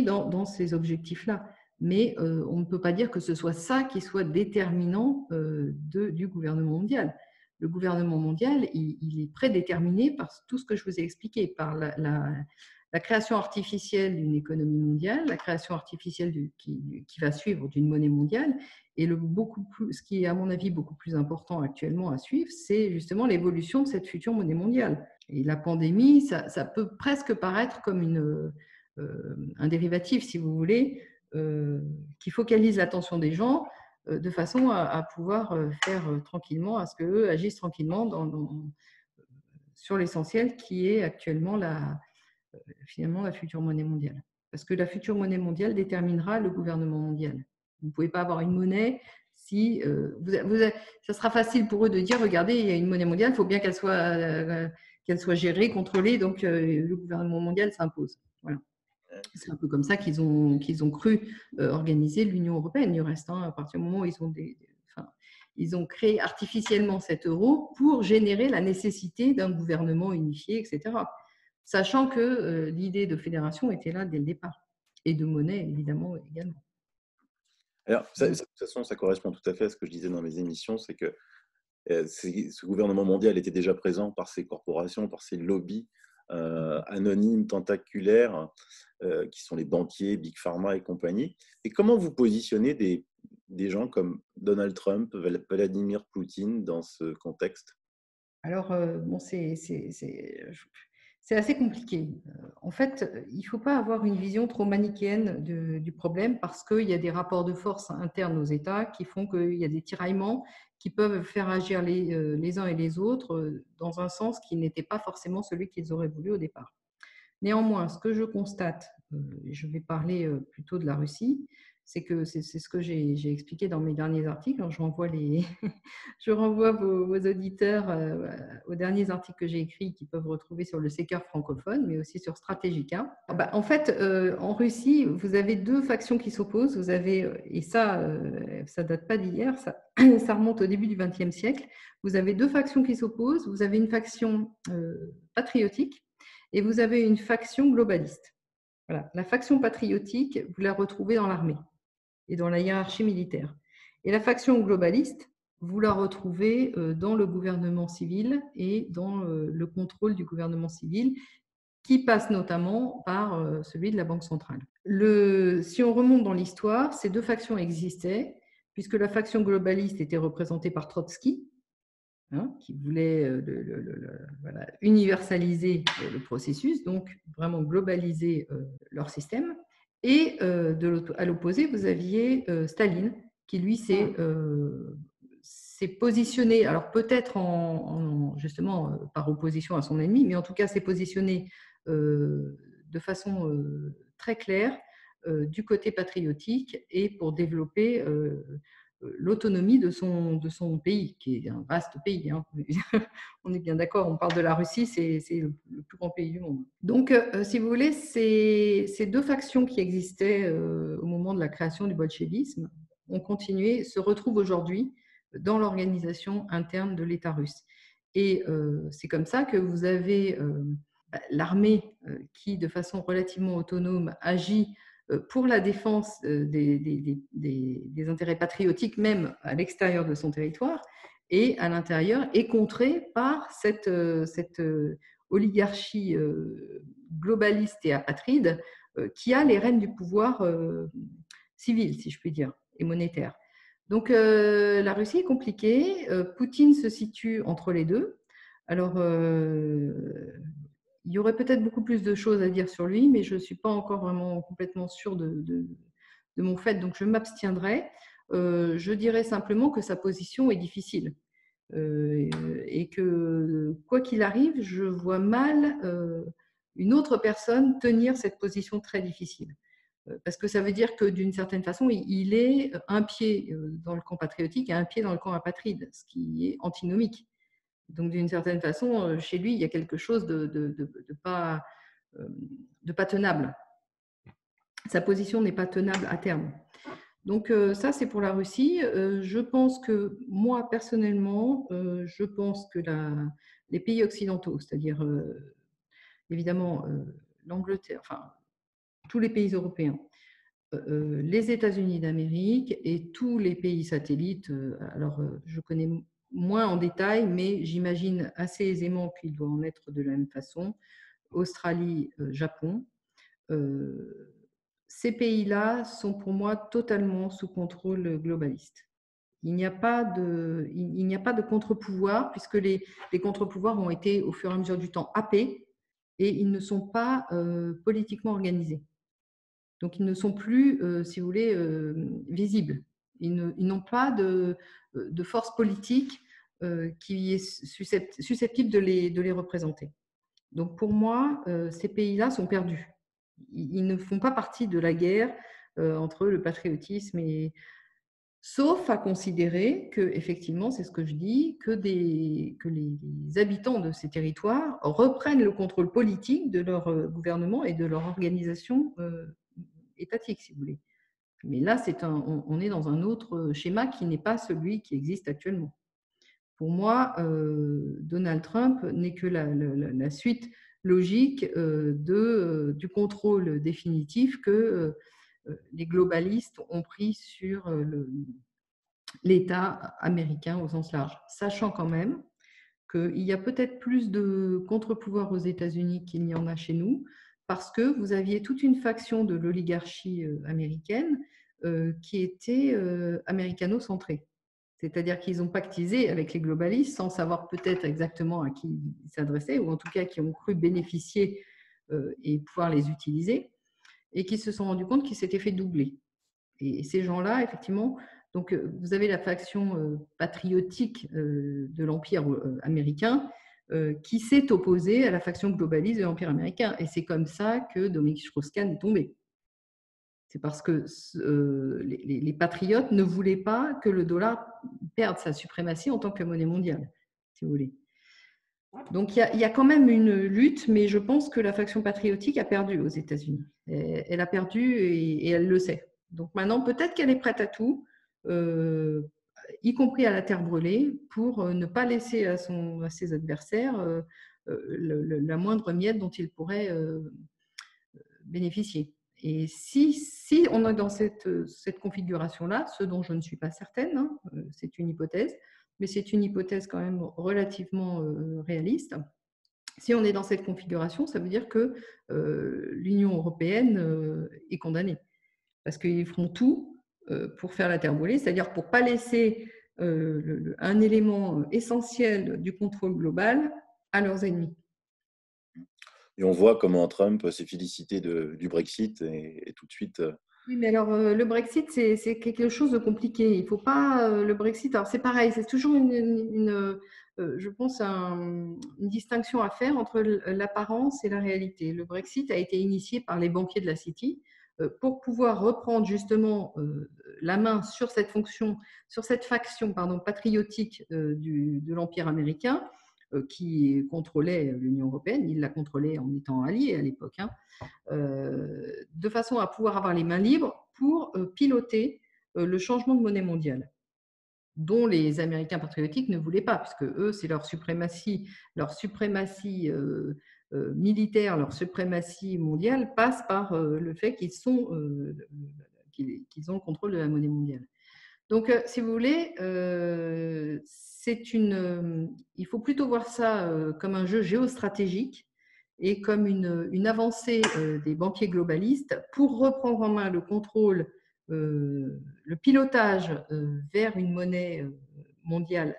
dans ces objectifs-là. Mais on ne peut pas dire que ce soit ça qui soit déterminant du gouvernement mondial. Le gouvernement mondial, il est prédéterminé par tout ce que je vous ai expliqué, par la création artificielle d'une économie mondiale, la création artificielle qui va suivre d'une monnaie mondiale, et ce qui est à mon avis beaucoup plus important actuellement à suivre, c'est justement l'évolution de cette future monnaie mondiale. Et la pandémie, ça peut presque paraître comme un dérivatif, si vous voulez, qui focalise l'attention des gens de façon à pouvoir faire tranquillement, à ce qu'eux agissent tranquillement sur l'essentiel qui est actuellement finalement la future monnaie mondiale. Parce que la future monnaie mondiale déterminera le gouvernement mondial. Vous ne pouvez pas avoir une monnaie si... ça sera facile pour eux de dire, regardez, il y a une monnaie mondiale, il faut bien qu'elle soit gérée, contrôlée, donc le gouvernement mondial s'impose. Voilà. C'est un peu comme ça qu'ils ont cru organiser l'Union européenne, du reste, à partir du moment où ils ont créé artificiellement cet euro pour générer la nécessité d'un gouvernement unifié, etc. Sachant que l'idée de fédération était là dès le départ, et de monnaie, évidemment, également. Alors, de toute façon, ça correspond tout à fait à ce que je disais dans mes émissions, c'est que ce gouvernement mondial était déjà présent par ses corporations, par ses lobbies anonymes, tentaculaires, qui sont les banquiers, Big Pharma et compagnie. Et comment vous positionnez des gens comme Donald Trump, Vladimir Poutine dans ce contexte? Alors, c'est assez compliqué. En fait, il ne faut pas avoir une vision trop manichéenne du problème parce qu'il y a des rapports de force internes aux États qui font qu'il y a des tiraillements qui peuvent faire agir les uns et les autres dans un sens qui n'était pas forcément celui qu'ils auraient voulu au départ. Néanmoins, ce que je constate, je vais parler plutôt de la Russie, c'est ce que j'ai expliqué dans mes derniers articles. Je renvoie vos auditeurs aux derniers articles que j'ai écrits qu'ils peuvent retrouver sur le Secker francophone, mais aussi sur Strategica. En fait, en Russie, vous avez deux factions qui s'opposent. Vous avez, et ça date pas d'hier, ça remonte au début du XXe siècle. Vous avez deux factions qui s'opposent. Vous avez une faction patriotique Et vous avez une faction globaliste. Voilà. La faction patriotique, vous la retrouvez dans l'armée et dans la hiérarchie militaire. Et la faction globaliste, vous la retrouvez dans le gouvernement civil et dans le contrôle du gouvernement civil, qui passe notamment par celui de la Banque centrale. Si on remonte dans l'histoire, ces deux factions existaient, puisque la faction globaliste était représentée par Trotsky, qui voulait voilà, universaliser le processus, donc vraiment globaliser leur système. Et à l'opposé, vous aviez Staline, qui lui s'est positionné, alors peut-être justement par opposition à son ennemi, mais en tout cas s'est positionné de façon très claire du côté patriotique et pour développer l'autonomie de son pays, qui est un vaste pays. On est bien d'accord, on parle de la Russie, c'est le plus grand pays du monde. Donc, si vous voulez, ces deux factions qui existaient au moment de la création du bolchevisme ont continué, se retrouvent aujourd'hui dans l'organisation interne de l'État russe. Et c'est comme ça que vous avez l'armée qui, de façon relativement autonome, agit pour la défense des intérêts patriotiques, même à l'extérieur de son territoire, et à l'intérieur est contrée par cette oligarchie globaliste et apatride qui a les rênes du pouvoir civil, si je puis dire, et monétaire. Donc la Russie est compliquée. Poutine se situe entre les deux. Alors, il y aurait peut-être beaucoup plus de choses à dire sur lui, mais je ne suis pas encore vraiment complètement sûre de mon fait, donc je m'abstiendrai. Je dirais simplement que sa position est difficile et que, quoi qu'il arrive, je vois mal une autre personne tenir cette position très difficile. Parce que ça veut dire que d'une certaine façon, il est un pied dans le camp patriotique et un pied dans le camp apatride, ce qui est antinomique. Donc, d'une certaine façon, chez lui, il y a quelque chose de pas tenable. Sa position n'est pas tenable à terme. Donc, ça, c'est pour la Russie. Je pense que, moi, personnellement, je pense que les pays occidentaux, c'est-à-dire, évidemment, l'Angleterre, enfin, tous les pays européens, les États-Unis d'Amérique et tous les pays satellites, alors je connais moins en détail, mais j'imagine assez aisément qu'il doit en être de la même façon, Australie, Japon, ces pays-là sont pour moi totalement sous contrôle globaliste. Il n'y a pas de contre-pouvoir, puisque les contre-pouvoirs ont été au fur et à mesure du temps happés et ils ne sont pas politiquement organisés. Donc, ils ne sont plus, si vous voulez, visibles. Ils n'ont pas de force politique qui est susceptible de les représenter. Donc, pour moi, ces pays-là sont perdus. Ils ne font pas partie de la guerre entre le patriotisme et… Sauf à considérer que, effectivement, c'est ce que je dis, que les habitants de ces territoires reprennent le contrôle politique de leur gouvernement et de leur organisation étatique, si vous voulez. Mais là, on est dans un autre schéma qui n'est pas celui qui existe actuellement. Pour moi, Donald Trump n'est que la suite logique du contrôle définitif que les globalistes ont pris sur l'État américain au sens large, sachant quand même qu'il y a peut-être plus de contre-pouvoirs aux États-Unis qu'il n'y en a chez nous, parce que vous aviez toute une faction de l'oligarchie américaine qui était américano-centrée. C'est-à-dire qu'ils ont pactisé avec les globalistes sans savoir peut-être exactement à qui ils s'adressaient, ou en tout cas qui ont cru bénéficier et pouvoir les utiliser, et qui se sont rendus compte qu'ils s'étaient fait doubler. Et ces gens-là, effectivement, donc vous avez la faction patriotique de l'Empire américain qui s'est opposée à la faction globaliste de l'Empire américain. Et c'est comme ça que Dominique Strauss-Kahn est tombé. C'est parce que les patriotes ne voulaient pas que le dollar perde sa suprématie en tant que monnaie mondiale, si vous voulez. Donc, il y a quand même une lutte, mais je pense que la faction patriotique a perdu aux États-Unis. Elle a perdu et elle le sait. Donc maintenant, peut-être qu'elle est prête à tout. y compris à la terre brûlée, pour ne pas laisser à ses adversaires la moindre miette dont ils pourraient bénéficier. Et si on est dans cette configuration-là, ce dont je ne suis pas certaine, hein, c'est une hypothèse, mais c'est une hypothèse quand même relativement réaliste. Si on est dans cette configuration, ça veut dire que l'Union européenne est condamnée. Parce qu'ils feront tout pour faire la terre brûlée, c'est-à-dire pour ne pas laisser un élément essentiel du contrôle global à leurs ennemis. Et on voit comment Trump s'est félicité du Brexit et tout de suite. Oui, mais alors le Brexit, c'est quelque chose de compliqué. Il ne faut pas le Brexit. Alors c'est pareil, c'est toujours je pense, une distinction à faire entre l'apparence et la réalité. Le Brexit a été initié par les banquiers de la City pour pouvoir reprendre justement la main sur cette faction patriotique de l'Empire américain qui contrôlait l'Union européenne. Il la contrôlait en étant allié à l'époque, hein, de façon à pouvoir avoir les mains libres pour piloter le changement de monnaie mondiale, dont les Américains patriotiques ne voulaient pas, puisque eux, c'est leur suprématie militaire, leur suprématie mondiale passe par le fait qu'ils ont le contrôle de la monnaie mondiale. Donc, si vous voulez, il faut plutôt voir ça comme un jeu géostratégique et comme une avancée des banquiers globalistes pour reprendre en main le contrôle, le pilotage vers une monnaie mondiale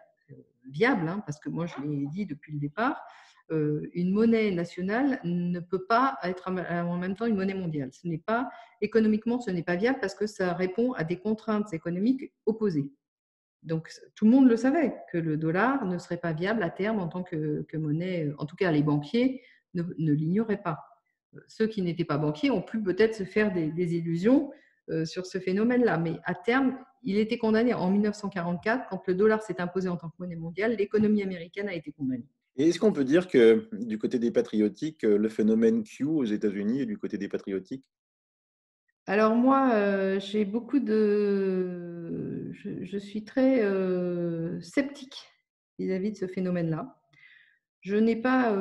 viable, hein, parce que moi je l'ai dit depuis le départ, une monnaie nationale ne peut pas être en même temps une monnaie mondiale. Économiquement, ce n'est pas viable parce que ça répond à des contraintes économiques opposées. Donc, tout le monde le savait, que le dollar ne serait pas viable à terme en tant que monnaie. En tout cas, les banquiers ne l'ignoraient pas. Ceux qui n'étaient pas banquiers ont pu peut-être se faire des illusions sur ce phénomène-là. Mais à terme, il était condamné en 1944, quand le dollar s'est imposé en tant que monnaie mondiale, l'économie américaine a été condamnée. Et est-ce qu'on peut dire que du côté des patriotiques, le phénomène Q aux États-Unis est du côté des patriotiques? Alors moi, j'ai beaucoup je suis très sceptique vis-à-vis de ce phénomène-là. Je n'ai pas,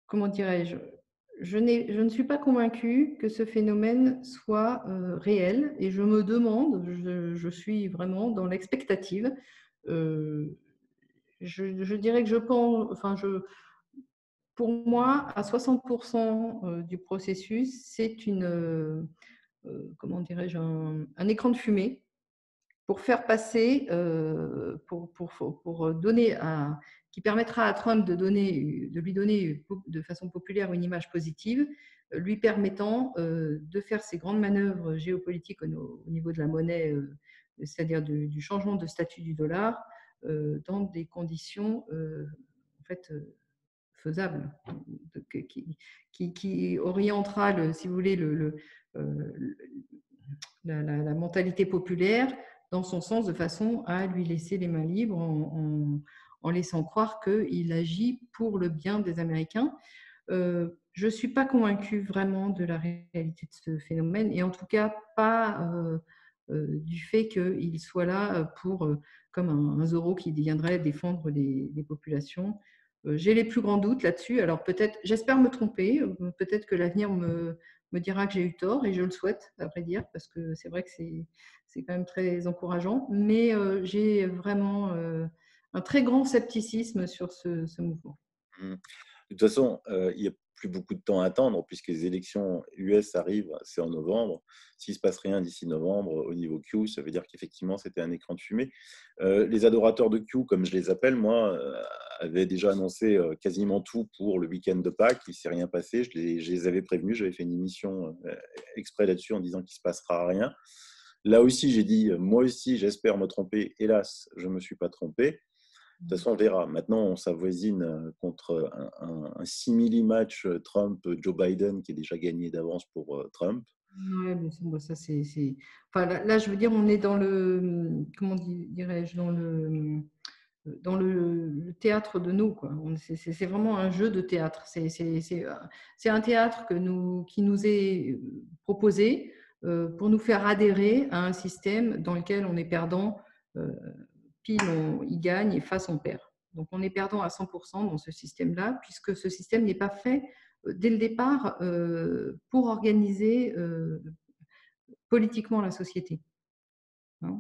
comment dirais-je, je ne suis pas convaincue que ce phénomène soit réel et je me demande, je suis vraiment dans l'expectative. Euh, je dirais que je pense, enfin, pour moi, à 60% du processus, c'est comment dirais-je, un écran de fumée pour faire passer, pour donner qui permettra à Trump de lui donner de façon populaire une image positive, lui permettant de faire ces grandes manœuvres géopolitiques au niveau de la monnaie, c'est-à-dire du changement de statut du dollar, dans des conditions en fait faisables, qui orientera, si vous voulez, euh, la mentalité populaire dans son sens, de façon à lui laisser les mains libres en laissant croire qu'il agit pour le bien des Américains. Je ne suis pas convaincue vraiment de la réalité de ce phénomène et en tout cas pas du fait qu'il soit là comme un Zorro qui viendrait défendre les populations. J'ai les plus grands doutes là-dessus. Alors peut-être, j'espère me tromper, peut-être que l'avenir me dira que j'ai eu tort et je le souhaite, à vrai dire, parce que c'est vrai que c'est quand même très encourageant. Mais j'ai vraiment un très grand scepticisme sur ce mouvement. Mmh. De toute façon, il n'y a plus beaucoup de temps à attendre puisque les élections US arrivent, c'est en novembre. S'il ne se passe rien d'ici novembre au niveau Q, ça veut dire qu'effectivement, c'était un écran de fumée. Les adorateurs de Q, comme je les appelle, moi, avaient déjà annoncé quasiment tout pour le week-end de Pâques. Il ne s'est rien passé. Je les avais prévenus. J'avais fait une émission exprès là-dessus en disant qu'il ne se passera rien. Là aussi, j'ai dit, moi aussi, j'espère me tromper. Hélas, je ne me suis pas trompé. De toute façon, on verra. Maintenant, on s'avoisine contre un simili-match Trump-Joe Biden qui est déjà gagné d'avance pour Trump. Ouais, mais bon, ça c'est. Enfin, là, je veux dire, on est dans comment dirais-je, dans le théâtre de nous, quoi. C'est vraiment un jeu de théâtre. C'est un théâtre qui nous est proposé. pour nous faire adhérer à un système dans lequel on est perdant, pile il gagne et face on perd. Donc on est perdant à 100% dans ce système-là, puisque ce système n'est pas fait dès le départ pour organiser politiquement la société.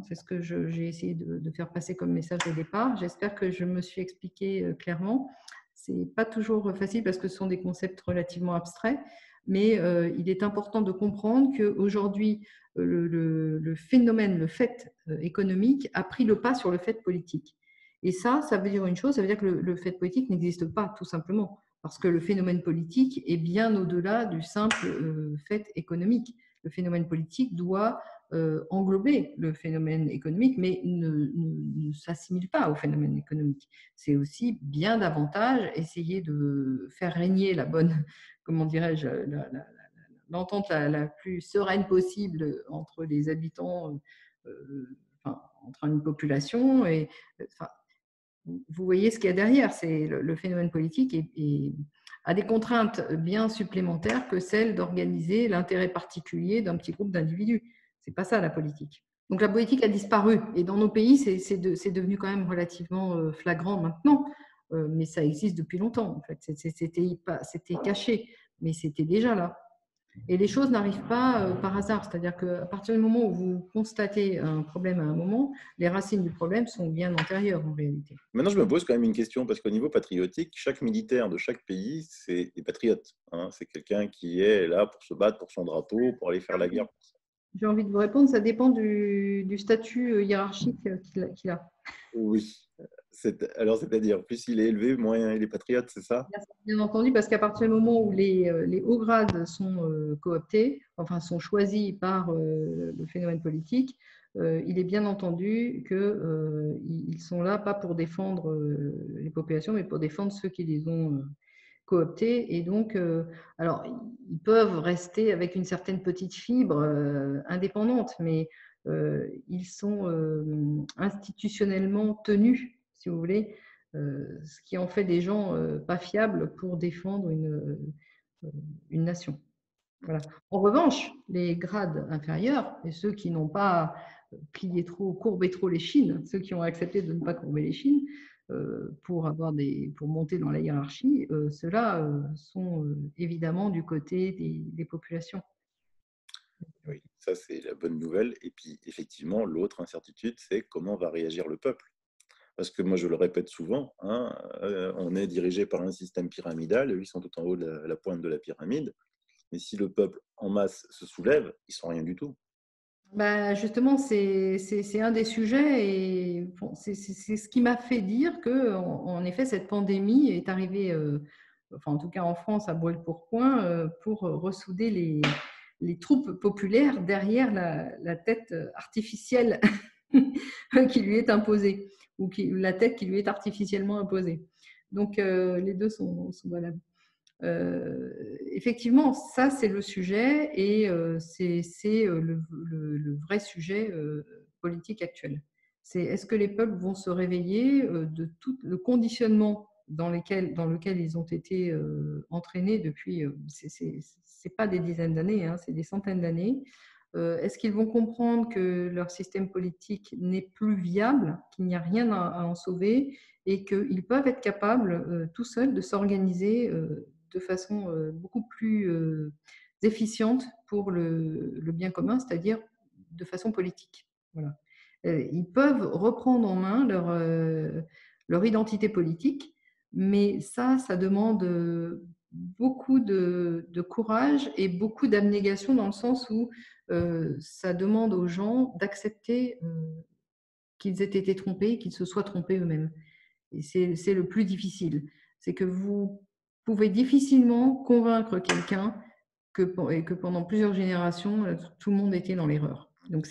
C'est ce que j'ai essayé de faire passer comme message au départ. J'espère que je me suis expliqué clairement. Ce n'est pas toujours facile parce que ce sont des concepts relativement abstraits, mais il est important de comprendre qu'aujourd'hui, le phénomène, le fait économique a pris le pas sur le fait politique. Et ça veut dire une chose, ça veut dire que le fait politique n'existe pas, tout simplement, parce que le phénomène politique est bien au-delà du simple fait économique. Le phénomène politique doit englober le phénomène économique, mais ne s'assimile pas au phénomène économique. C'est aussi bien davantage essayer de faire régner la bonne, comment dirais-je, l'entente la plus sereine possible entre les habitants, entre une population. Et, vous voyez ce qu'il y a derrière. C'est le phénomène politique a des contraintes bien supplémentaires que celles d'organiser l'intérêt particulier d'un petit groupe d'individus. C'est pas ça la politique. Donc la politique a disparu. Et dans nos pays, c'est devenu quand même relativement flagrant maintenant. Mais ça existe depuis longtemps, en fait. C'était caché, mais c'était déjà là. Et les choses n'arrivent pas par hasard. C'est-à-dire qu'à partir du moment où vous constatez un problème à un moment, les racines du problème sont bien antérieures en réalité. Maintenant, je me pose quand même une question, parce qu'au niveau patriotique, chaque militaire de chaque pays, c'est des patriotes. C'est quelqu'un qui est là pour se battre pour son drapeau, pour aller faire la guerre. J'ai envie de vous répondre, ça dépend du statut hiérarchique qu'il a. Oui. Alors, c'est-à-dire, plus il est élevé, moins il est patriote, c'est ça? Bien entendu, parce qu'à partir du moment où les hauts grades sont cooptés, enfin sont choisis par le phénomène politique, il est bien entendu qu'ils sont là pas pour défendre les populations, mais pour défendre ceux qui les ont cooptés. Et donc, alors, ils peuvent rester avec une certaine petite fibre indépendante, mais ils sont institutionnellement tenus, si vous voulez, ce qui en fait des gens pas fiables pour défendre une nation. Voilà. En revanche, les grades inférieurs, et ceux qui n'ont pas courbé trop les chines, ceux qui ont accepté de ne pas courber les chines pour monter dans la hiérarchie, ceux-là sont évidemment du côté des populations. Oui, ça c'est la bonne nouvelle. Et puis effectivement, l'autre incertitude, c'est comment va réagir le peuple. Parce que moi, je le répète souvent, on est dirigé par un système pyramidal, eux, ils sont tout en haut de la pointe de la pyramide. Mais si le peuple en masse se soulève, ils sont rien du tout. Bah, justement, c'est un des sujets et bon, c'est ce qui m'a fait dire que, en effet, cette pandémie est arrivée, enfin en tout cas en France, à brûle-pourpoint, pour ressouder les troupes populaires derrière la tête artificielle qui lui est imposée, ou la tête qui lui est artificiellement imposée. Donc, les deux sont valables. Effectivement, ça c'est le sujet et c'est le vrai sujet politique actuel. C'est est-ce que les peuples vont se réveiller de tout le conditionnement dans lequel ils ont été entraînés depuis, c'est pas des dizaines d'années, c'est des centaines d'années. Est-ce qu'ils vont comprendre que leur système politique n'est plus viable, qu'il n'y a rien à en sauver et qu'ils peuvent être capables tout seuls de s'organiser de façon beaucoup plus efficiente pour le bien commun, c'est-à-dire de façon politique. Voilà. Ils peuvent reprendre en main leur identité politique, mais ça demande beaucoup de courage et beaucoup d'abnégation dans le sens où ça demande aux gens d'accepter qu'ils aient été trompés, qu'ils se soient trompés eux-mêmes. Et c'est le plus difficile. C'est que vous pouvez difficilement convaincre quelqu'un que pendant plusieurs générations, tout le monde était dans l'erreur. Donc,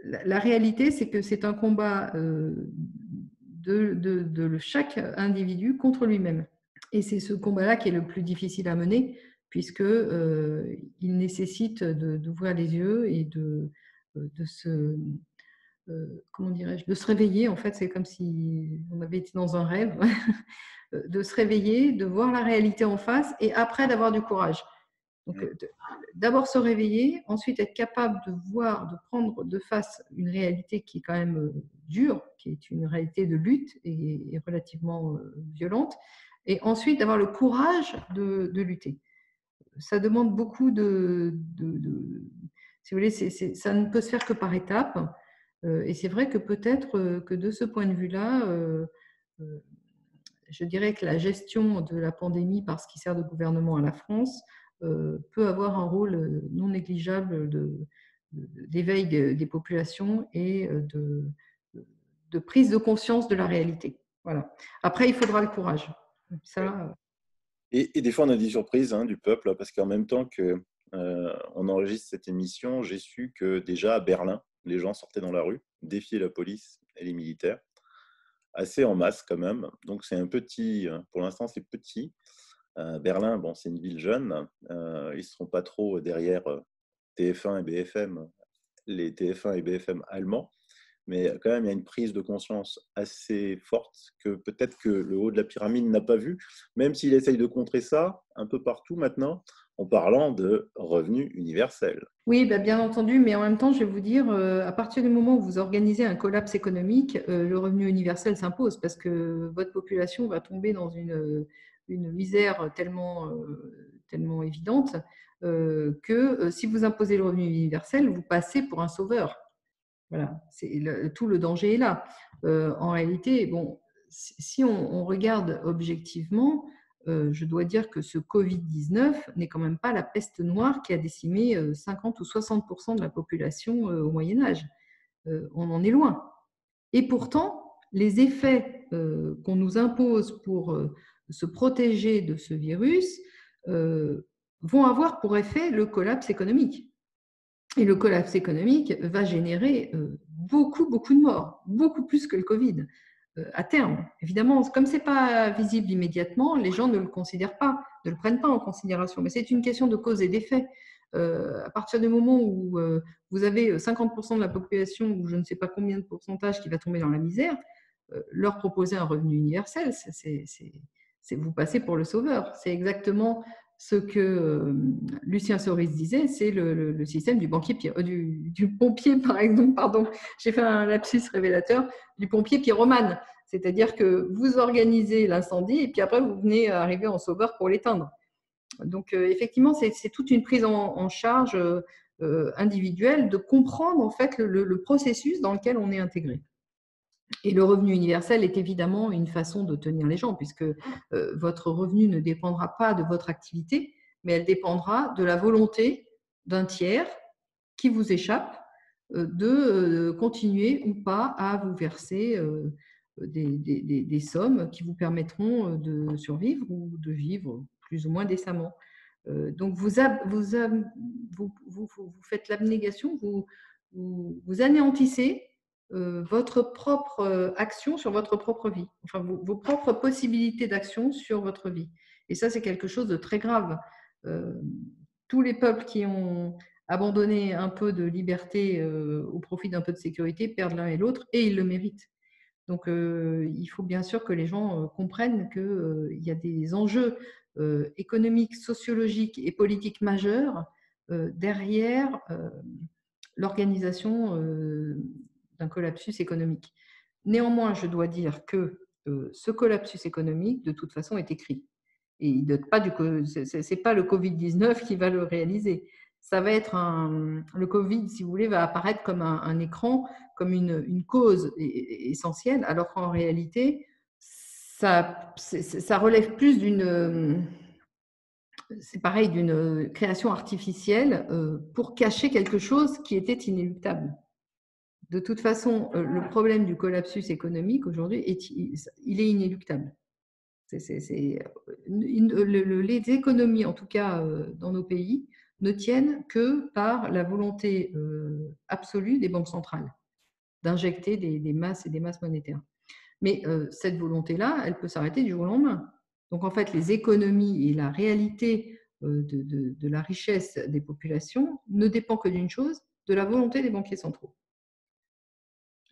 la réalité, c'est que c'est un combat de chaque individu contre lui-même. Et c'est ce combat-là qui est le plus difficile à mener, puisqu'il nécessite d'ouvrir les yeux et de se comment dirais-je, de se réveiller. En fait, c'est comme si on avait été dans un rêve, de se réveiller, de voir la réalité en face et après d'avoir du courage. Donc, d'abord se réveiller, ensuite être capable de voir, de prendre de face une réalité qui est quand même dure, qui est une réalité de lutte et relativement violente, et ensuite d'avoir le courage de lutter. Ça demande beaucoup si vous voulez, ça ne peut se faire que par étapes. Et c'est vrai que peut-être que de ce point de vue-là, je dirais que la gestion de la pandémie par ce qui sert de gouvernement à la France peut avoir un rôle non négligeable d'éveil des populations et de prise de conscience de la réalité. Voilà. Après, il faudra le courage. Ça, Et des fois, on a des surprises du peuple, parce qu'en même temps que on enregistre cette émission, j'ai su que déjà à Berlin, les gens sortaient dans la rue, défiaient la police et les militaires, assez en masse quand même. Donc c'est un petit, pour l'instant c'est petit. Berlin, bon, c'est une ville jeune. Ils ne seront pas trop derrière TF1 et BFM, les TF1 et BFM allemands. Mais quand même, il y a une prise de conscience assez forte que peut-être que le haut de la pyramide n'a pas vu, même s'il essaye de contrer ça un peu partout maintenant, en parlant de revenu universel. oui, bah, bien entendu, mais en même temps, je vais vous dire, à partir du moment où vous organisez un collapse économique, le revenu universel s'impose parce que votre population va tomber dans une misère tellement évidente que si vous imposez le revenu universel, vous passez pour un sauveur. Voilà, tout le danger est là. En réalité, bon, si on regarde objectivement, je dois dire que ce Covid-19 n'est quand même pas la peste noire qui a décimé 50 ou 60% de la population au Moyen Âge. On en est loin. Et pourtant, les effets qu'on nous impose pour se protéger de ce virus vont avoir pour effet le collapse économique. Et le collapse économique va générer beaucoup de morts, beaucoup plus que le Covid à terme. Évidemment, comme ce n'est pas visible immédiatement, les gens ne le considèrent pas, ne le prennent pas en considération. Mais c'est une question de cause et d'effet. À partir du moment où vous avez 50% de la population ou je ne sais pas combien de pourcentage qui va tomber dans la misère, leur proposer un revenu universel, c'est vous passer pour le sauveur. C'est exactement ce que Lucien Soris disait, c'est le système du banquier, du pompier, par exemple, pardon, j'ai fait un lapsus révélateur, du pompier pyromane. C'est-à-dire que vous organisez l'incendie et puis après, vous venez arriver en sauveur pour l'éteindre. Donc, effectivement, c'est toute une prise en charge individuelle de comprendre en fait le processus dans lequel on est intégré. Et le revenu universel est évidemment une façon de tenir les gens, puisque votre revenu ne dépendra pas de votre activité, mais elle dépendra de la volonté d'un tiers qui vous échappe de continuer ou pas à vous verser des sommes qui vous permettront de survivre ou de vivre plus ou moins décemment. Donc, vous faites l'abnégation, vous anéantissez votre propre action sur votre propre vie, enfin vos propres possibilités d'action sur votre vie. Et ça, c'est quelque chose de très grave. Tous les peuples qui ont abandonné un peu de liberté au profit d'un peu de sécurité perdent l'un et l'autre, et ils le méritent. Donc, il faut bien sûr que les gens comprennent qu'il y a des enjeux économiques, sociologiques et politiques majeurs derrière l'organisation d'un collapsus économique. Néanmoins, je dois dire que ce collapsus économique, de toute façon, est écrit. Et il n'est pas c'est pas le Covid-19 qui va le réaliser. Ça va être le Covid, si vous voulez, va apparaître comme un écran, comme une cause essentielle, alors qu'en réalité, ça relève plus c'est pareil, d'une création artificielle pour cacher quelque chose qui était inéluctable. De toute façon, le problème du collapsus économique aujourd'hui, il est inéluctable. Les économies, en tout cas dans nos pays, ne tiennent que par la volonté absolue des banques centrales d'injecter des masses et des masses monétaires. Mais cette volonté-là, elle peut s'arrêter du jour au lendemain. Donc, en fait, les économies et la réalité de la richesse des populations ne dépend que d'une chose, de la volonté des banquiers centraux.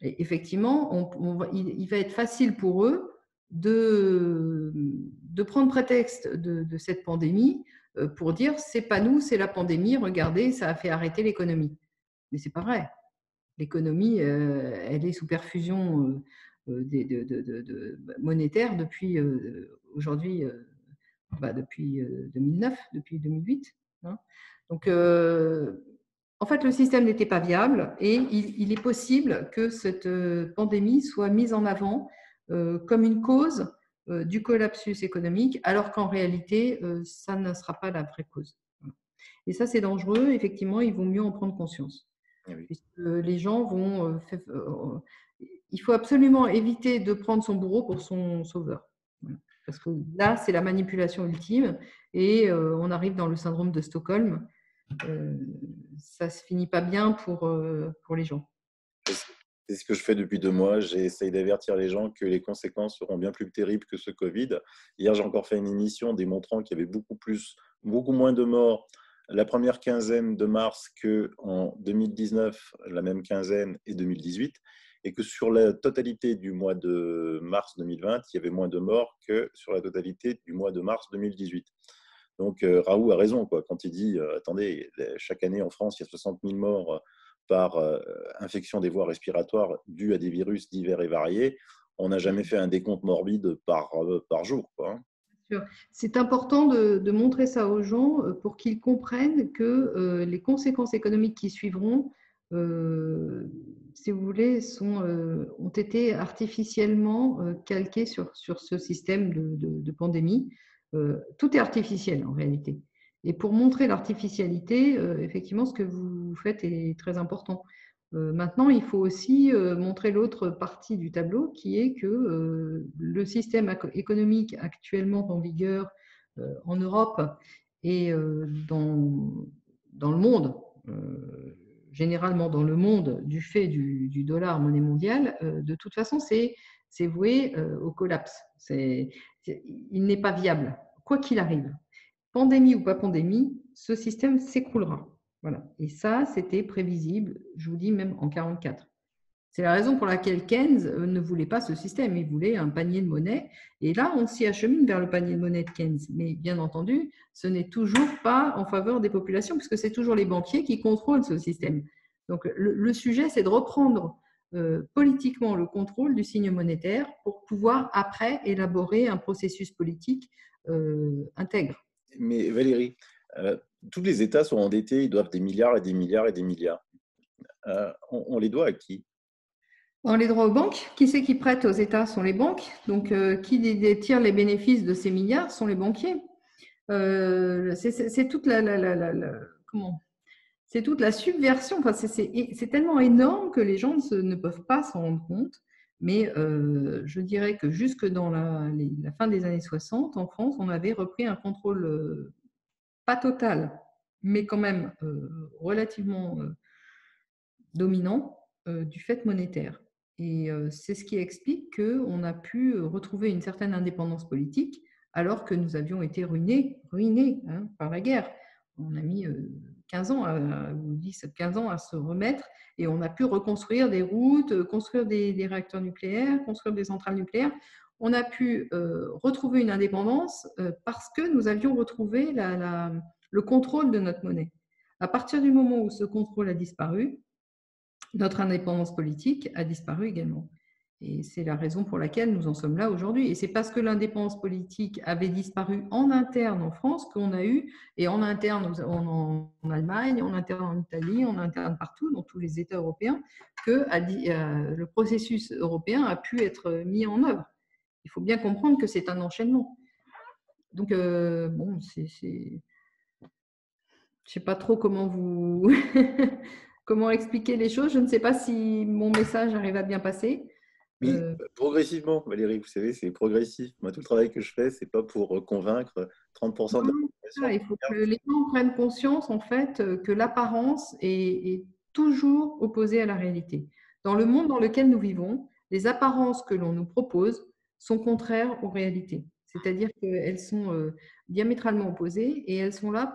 Et effectivement, il va être facile pour eux de prendre prétexte de cette pandémie pour dire c'est pas nous, c'est la pandémie, regardez, ça a fait arrêter l'économie. Mais c'est pas vrai. L'économie, elle est sous perfusion monétaire depuis aujourd'hui, depuis 2009, depuis 2008. Hein. Donc, en fait, le système n'était pas viable et il est possible que cette pandémie soit mise en avant comme une cause du collapsus économique, alors qu'en réalité, ça ne sera pas la vraie cause. Et ça, c'est dangereux. Effectivement, il vaut mieux en prendre conscience. Oui. Puisque les gens vont… il faut absolument éviter de prendre son bourreau pour son sauveur. Parce que là, c'est la manipulation ultime et on arrive dans le syndrome de Stockholm. Ça ne se finit pas bien pour les gens. C'est ce que je fais depuis 2 mois. J'essaye d'avertir les gens que les conséquences seront bien plus terribles que ce Covid. Hier, j'ai encore fait une émission démontrant qu'il y avait beaucoup moins de morts la première quinzaine de mars qu'en 2019, la même quinzaine, et 2018, et que sur la totalité du mois de mars 2020, il y avait moins de morts que sur la totalité du mois de mars 2018. Donc, Raoult a raison quand il dit attendez, chaque année en France, il y a 60 000 morts par infection des voies respiratoires dues à des virus divers et variés. On n'a jamais fait un décompte morbide par jour. C'est important de montrer ça aux gens pour qu'ils comprennent que les conséquences économiques qui suivront, si vous voulez, ont été artificiellement calquées sur ce système de pandémie. Tout est artificiel en réalité. Et pour montrer l'artificialité, effectivement, ce que vous faites est très important. Maintenant, il faut aussi montrer l'autre partie du tableau, qui est que le système économique actuellement en vigueur en Europe et dans le monde, généralement dans le monde, du fait du dollar monnaie mondiale, de toute façon, c'est voué au collapse. Il n'est pas viable, quoi qu'il arrive. Pandémie ou pas pandémie, ce système s'écroulera. Voilà. Et ça, c'était prévisible, je vous dis, même en 1944. C'est la raison pour laquelle Keynes ne voulait pas ce système. Il voulait un panier de monnaie. Et là, on s'y achemine vers le panier de monnaie de Keynes. Mais bien entendu, ce n'est toujours pas en faveur des populations, puisque c'est toujours les banquiers qui contrôlent ce système. Donc, le sujet, c'est de reprendre politiquement le contrôle du signe monétaire pour pouvoir, après, élaborer un processus politique intègre. Mais Valérie, tous les États sont endettés, ils doivent des milliards et des milliards et des milliards. On les doit à qui? On les doit aux banques. Qui c'est qui prête aux États? Sont les banques. Donc, qui détient les bénéfices de ces milliards sont les banquiers. C'est toute c'est toute la subversion. Enfin, c'est tellement énorme que les gens ne peuvent pas s'en rendre compte. Mais je dirais que jusque dans la fin des années 60, en France, on avait repris un contrôle pas total, mais quand même relativement dominant du fait monétaire. Et c'est ce qui explique qu'on a pu retrouver une certaine indépendance politique alors que nous avions été ruinés par la guerre. On a mis 15 ans, 10-15 ans à se remettre et on a pu reconstruire des routes, construire des réacteurs nucléaires, construire des centrales nucléaires. On a pu retrouver une indépendance parce que nous avions retrouvé le contrôle de notre monnaie. À partir du moment où ce contrôle a disparu, notre indépendance politique a disparu également. Et c'est la raison pour laquelle nous en sommes là aujourd'hui. Et c'est parce que l'indépendance politique avait disparu en interne en France qu'on a eu, et en interne en Allemagne, en interne en Italie, en interne partout, dans tous les États européens, que le processus européen a pu être mis en œuvre. Il faut bien comprendre que c'est un enchaînement. Donc, bon, je ne sais pas trop comment vous… comment expliquer les choses. Je ne sais pas si mon message arrive à bien passer. Oui, progressivement, Valérie, vous savez, c'est progressif. Moi, tout le travail que je fais, c'est pas pour convaincre 30% de la population. Il faut que les gens prennent conscience, en fait, que l'apparence est toujours opposée à la réalité. Dans le monde dans lequel nous vivons, les apparences que l'on nous propose sont contraires aux réalités. C'est-à-dire qu'elles sont diamétralement opposées et elles sont là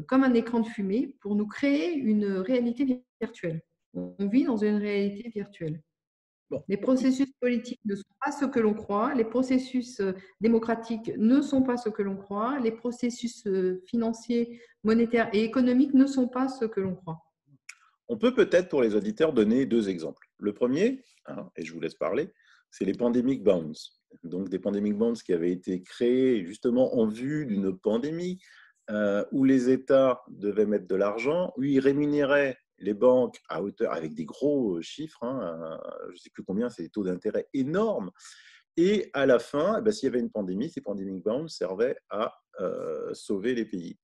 comme un écran de fumée, pour nous créer une réalité virtuelle. On vit dans une réalité virtuelle. Bon, Les processus politiques ne sont pas ce que l'on croit, les processus démocratiques ne sont pas ce que l'on croit, les processus financiers, monétaires et économiques ne sont pas ce que l'on croit. on peut peut-être pour les auditeurs donner deux exemples. Le premier, hein, et je vous laisse parler, c'est les pandemic bonds. Donc des pandemic bonds qui avaient été créés justement en vue d'une pandémie où les États devaient mettre de l'argent, où ils rémunéraient les banques à hauteur, avec des gros chiffres, hein, je ne sais plus combien, c'est des taux d'intérêt énormes. Et à la fin, eh ben, s'il y avait une pandémie, ces pandemic bonds servaient à sauver les pays.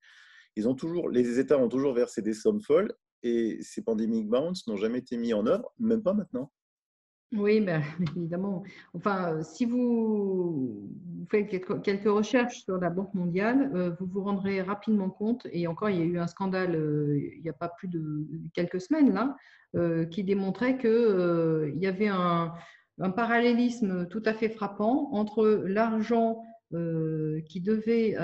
Les États ont toujours versé des sommes folles et ces pandemic bonds n'ont jamais été mis en œuvre, même pas maintenant. Oui, ben, évidemment. Enfin, si vous faites quelques recherches sur la Banque mondiale, vous vous rendrez rapidement compte, et encore, il y a eu un scandale il n'y a pas plus de quelques semaines là, qui démontrait qu'il y avait un parallélisme tout à fait frappant entre l'argent qui devait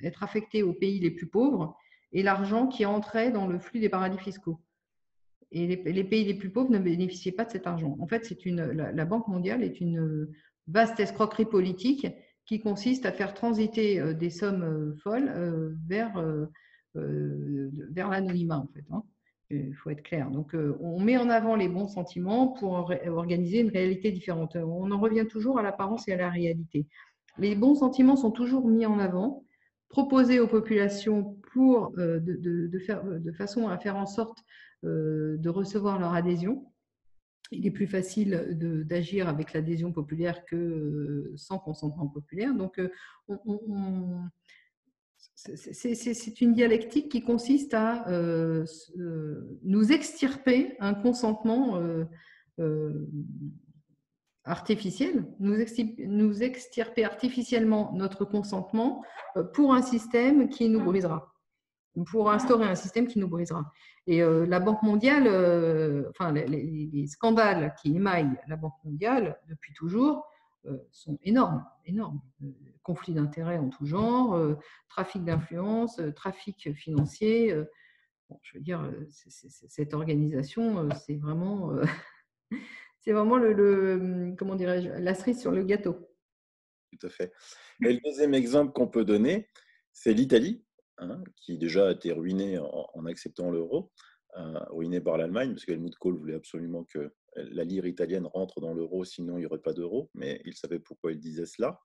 être affecté aux pays les plus pauvres et l'argent qui entrait dans le flux des paradis fiscaux. Et les pays les plus pauvres ne bénéficiaient pas de cet argent. En fait, la Banque mondiale est une vaste escroquerie politique qui consiste à faire transiter des sommes folles vers l'anonymat, en fait. Hein. Il faut être clair. Donc, on met en avant les bons sentiments pour organiser une réalité différente. On en revient toujours à l'apparence et à la réalité. Les bons sentiments sont toujours mis en avant, proposés aux populations de façon à faire en sorte de recevoir leur adhésion. Il est plus facile d'agir avec l'adhésion populaire que sans consentement populaire. Donc, c'est une dialectique qui consiste à nous extirper un consentement artificiel, nous extirper artificiellement notre consentement pour un système qui nous brisera, pour instaurer un système qui nous brisera. Et la Banque mondiale, enfin les scandales qui émaillent la Banque mondiale depuis toujours sont énormes, énormes. Conflits d'intérêts en tout genre, trafic d'influence, trafic financier. Bon, je veux dire, cette organisation, c'est vraiment, c'est vraiment comment dirais-je, la cerise sur le gâteau. Tout à fait. Et le deuxième exemple qu'on peut donner, c'est l'Italie, hein, qui déjà a été ruinée en acceptant l'euro, ruinée par l'Allemagne, parce qu'Helmut Kohl voulait absolument que la lire italienne rentre dans l'euro, sinon il n'y aurait pas d'euro, mais il savait pourquoi il disait cela.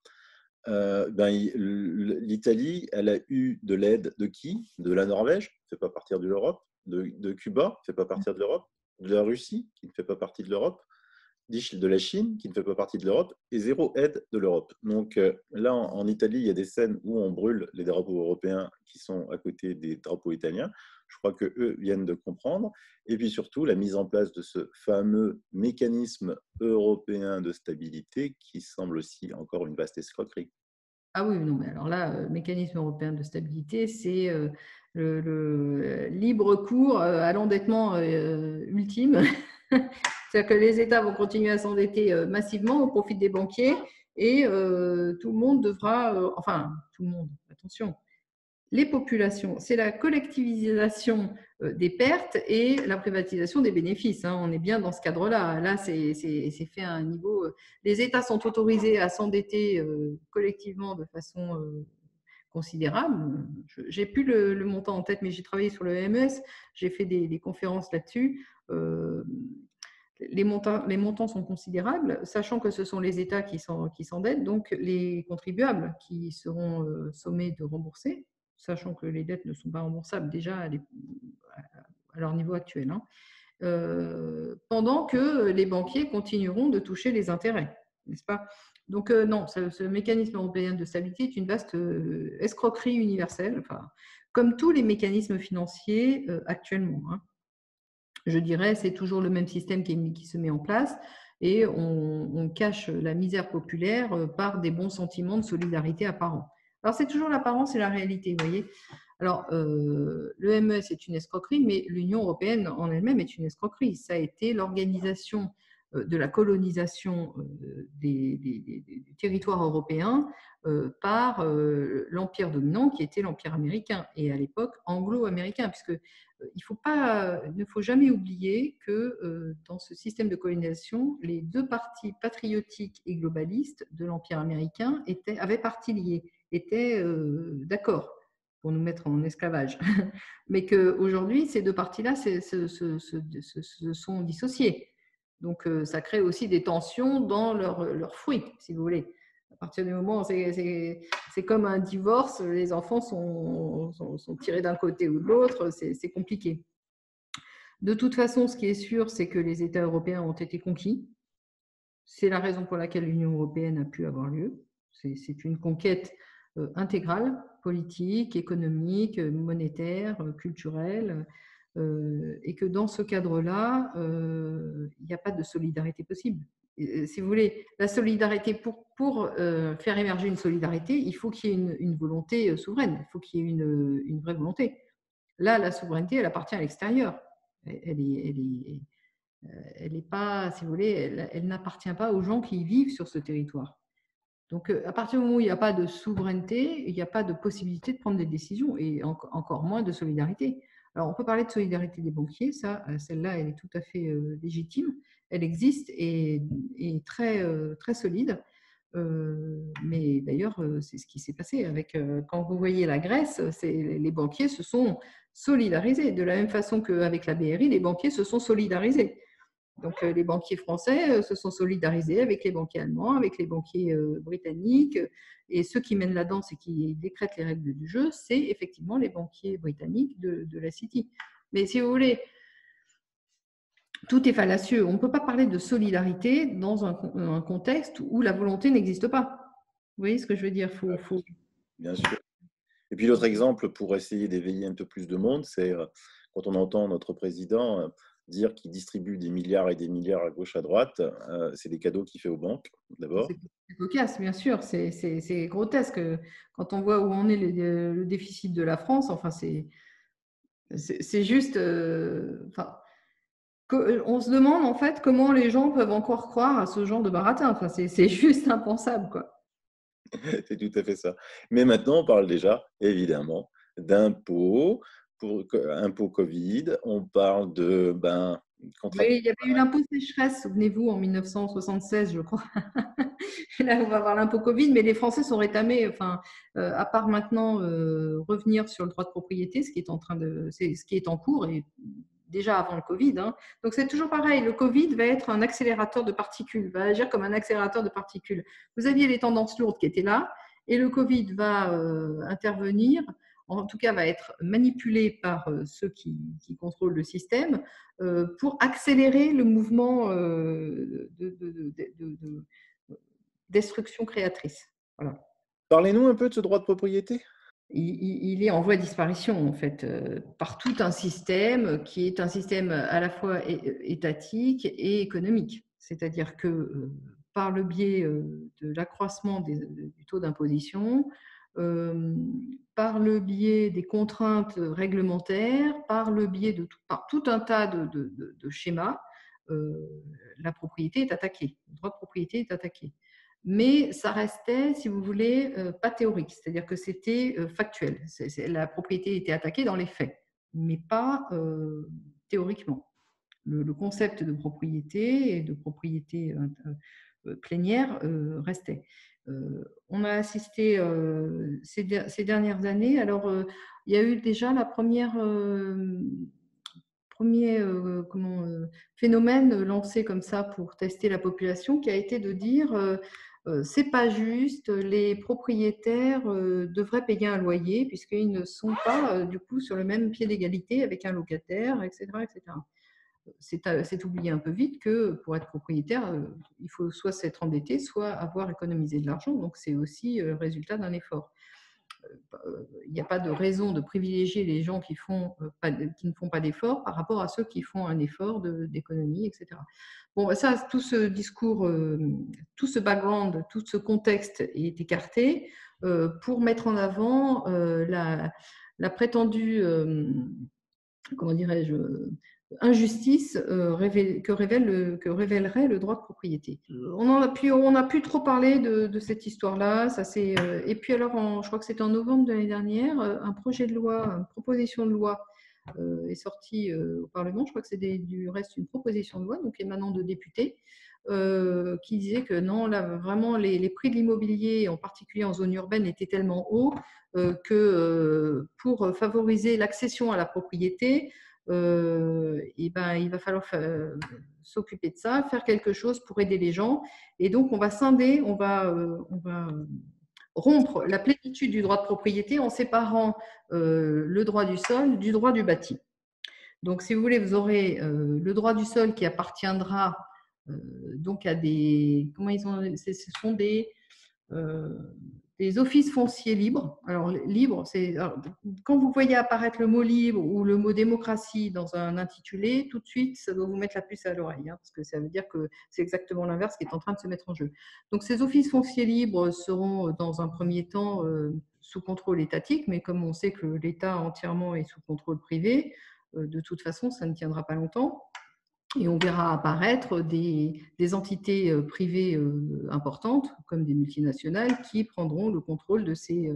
L'Italie, elle a eu de l'aide de qui? De la Norvège, qui ne fait pas partir de l'Europe, de Cuba, qui ne fait pas partir de l'Europe, de la Russie, qui ne fait pas partie de l'Europe, de la Chine, qui ne fait pas partie de l'Europe, et zéro aide de l'Europe. Donc là, en Italie, il y a des scènes où on brûle les drapeaux européens qui sont à côté des drapeaux italiens. Je crois qu'eux viennent de comprendre. Et puis surtout, la mise en place de ce fameux mécanisme européen de stabilité qui semble aussi encore une vaste escroquerie. Ah oui, non, mais alors là, mécanisme européen de stabilité, c'est le libre cours à l'endettement ultime. C'est-à-dire que les États vont continuer à s'endetter massivement au profit des banquiers et tout le monde devra, enfin, tout le monde, attention, les populations, c'est la collectivisation des pertes et la privatisation des bénéfices. Hein. On est bien dans ce cadre-là. Là, c'est fait à un niveau. Les États sont autorisés à s'endetter collectivement de façon considérable. Je n'ai plus le montant en tête, mais j'ai travaillé sur le MES, j'ai fait des conférences là-dessus. Les montants sont considérables, sachant que ce sont les États qui s'endettent, donc les contribuables qui seront sommés de rembourser, sachant que les dettes ne sont pas remboursables déjà à leur niveau actuel, hein, pendant que les banquiers continueront de toucher les intérêts, n'est-ce pas? Donc non, ce mécanisme européen de stabilité est une vaste escroquerie universelle, enfin, comme tous les mécanismes financiers actuellement. Hein. Je dirais, c'est toujours le même système qui se met en place et on cache la misère populaire par des bons sentiments de solidarité apparents. Alors, c'est toujours l'apparence et la réalité, vous voyez. Alors, le MES est une escroquerie, mais l'Union européenne en elle-même est une escroquerie. Ça a été l'organisation de la colonisation du territoire européen par l'empire dominant qui était l'empire américain et à l'époque anglo-américain, puisque il ne faut jamais oublier que dans ce système de colonisation, les deux partis patriotiques et globalistes de l'empire américain avaient partie liée, étaient d'accord pour nous mettre en esclavage, mais qu'aujourd'hui, ces deux partis-là se sont dissociés. Donc, ça crée aussi des tensions dans leurs fruits, si vous voulez. À partir du moment où c'est comme un divorce, les enfants sont tirés d'un côté ou de l'autre, c'est compliqué. De toute façon, ce qui est sûr, c'est que les États européens ont été conquis. C'est la raison pour laquelle l'Union européenne a pu avoir lieu. C'est une conquête intégrale, politique, économique, monétaire, culturelle, et que dans ce cadre-là, il n'y a pas de solidarité possible. Si vous voulez, la solidarité, pour faire émerger une solidarité, il faut qu'il y ait une volonté souveraine, il faut qu'il y ait une vraie volonté. Là, la souveraineté, elle appartient à l'extérieur. Elle n'est pas, si vous voulez, elle n'appartient pas aux gens qui vivent sur ce territoire. Donc, à partir du moment où il n'y a pas de souveraineté, il n'y a pas de possibilité de prendre des décisions et encore moins de solidarité. Alors, on peut parler de solidarité des banquiers, celle-là, elle est tout à fait légitime. Elle existe et très, très solide. Mais d'ailleurs, c'est ce qui s'est passé quand vous voyez la Grèce, les banquiers se sont solidarisés. De la même façon qu'avec la BRI, les banquiers se sont solidarisés. Donc, les banquiers français se sont solidarisés avec les banquiers allemands, avec les banquiers britanniques. Et ceux qui mènent la danse et qui décrètent les règles du jeu, c'est effectivement les banquiers britanniques de la City. Mais si vous voulez, tout est fallacieux. On ne peut pas parler de solidarité dans un contexte où la volonté n'existe pas. Vous voyez ce que je veux dire? Bien sûr. Et puis l'autre exemple, pour essayer d'éveiller un peu plus de monde, c'est quand on entend notre président dire qu'il distribue des milliards et des milliards à gauche, à droite, c'est des cadeaux qu'il fait aux banques, d'abord. C'est cocasse, bien sûr, c'est grotesque. Quand on voit où en est le déficit de la France, enfin, c'est juste... on se demande en fait comment les gens peuvent encore croire à ce genre de baratin. Enfin, c'est juste impensable, quoi. C'est tout à fait ça. Mais maintenant, on parle déjà, évidemment, d'impôts, impôts Covid. On parle de Oui, il y avait eu l'impôt sécheresse, souvenez-vous, en 1976, je crois. Là, on va avoir l'impôt Covid, mais les Français sont rétamés, enfin, à part maintenant revenir sur le droit de propriété, ce qui est en cours, et déjà avant le Covid. Hein. Donc, c'est toujours pareil. Le Covid va être un accélérateur de particules, va agir comme un accélérateur de particules. Vous aviez les tendances lourdes qui étaient là, et le Covid va intervenir, en tout cas va être manipulé par ceux qui contrôlent le système pour accélérer le mouvement de destruction créatrice. Voilà. Parlez-nous un peu de ce droit de propriété. Il est en voie de disparition, en fait, par tout un système qui est un système à la fois étatique et économique. C'est-à-dire que par le biais de l'accroissement du taux d'imposition, par le biais des contraintes réglementaires, par le biais par tout un tas de schémas, la propriété est attaquée, le droit de propriété est attaqué. Mais ça restait, si vous voulez, pas théorique, c'est-à-dire que c'était factuel. La propriété était attaquée dans les faits, mais pas théoriquement. Le concept de propriété et de propriété plénière restait. On a assisté ces dernières années. Alors, il y a eu déjà la premier phénomène lancé comme ça pour tester la population, qui a été de dire c'est pas juste, les propriétaires devraient payer un loyer puisqu'ils ne sont pas du coup sur le même pied d'égalité avec un locataire, etc., etc. C'est oublier un peu vite que pour être propriétaire, il faut soit s'être endetté, soit avoir économisé de l'argent. Donc, c'est aussi le résultat d'un effort. Il n'y a pas de raison de privilégier les gens qui ne font pas d'efforts par rapport à ceux qui font un effort d'économie, etc. Bon, ça, tout ce discours, tout ce background, tout ce contexte est écarté pour mettre en avant la prétendue, comment dirais-je, injustice que révélerait le droit de propriété. On n'a plus trop parlé de cette histoire-là. Et puis alors, je crois que c'était en novembre de l'année dernière, un projet de loi, une proposition de loi est sortie au Parlement. Je crois que c'est du reste une proposition de loi, donc émanant de députés, qui disait que non, là, vraiment, les prix de l'immobilier, en particulier en zone urbaine, étaient tellement hauts que pour favoriser l'accession à la propriété, et ben, il va falloir s'occuper de ça, faire quelque chose pour aider les gens. Et donc, on va scinder, on va rompre la plénitude du droit de propriété en séparant le droit du sol du droit du bâti. Donc, si vous voulez, vous aurez le droit du sol qui appartiendra donc à des… Comment ils ont… Ce sont des offices fonciers libres. Alors, libre, c'est… Quand vous voyez apparaître le mot libre ou le mot démocratie dans un intitulé, tout de suite, ça doit vous mettre la puce à l'oreille, hein, parce que ça veut dire que c'est exactement l'inverse qui est en train de se mettre en jeu. Donc, ces offices fonciers libres seront, dans un premier temps, sous contrôle étatique, mais comme on sait que l'État entièrement est sous contrôle privé, de toute façon, ça ne tiendra pas longtemps. Et on verra apparaître des entités privées importantes, comme des multinationales, qui prendront le contrôle de ces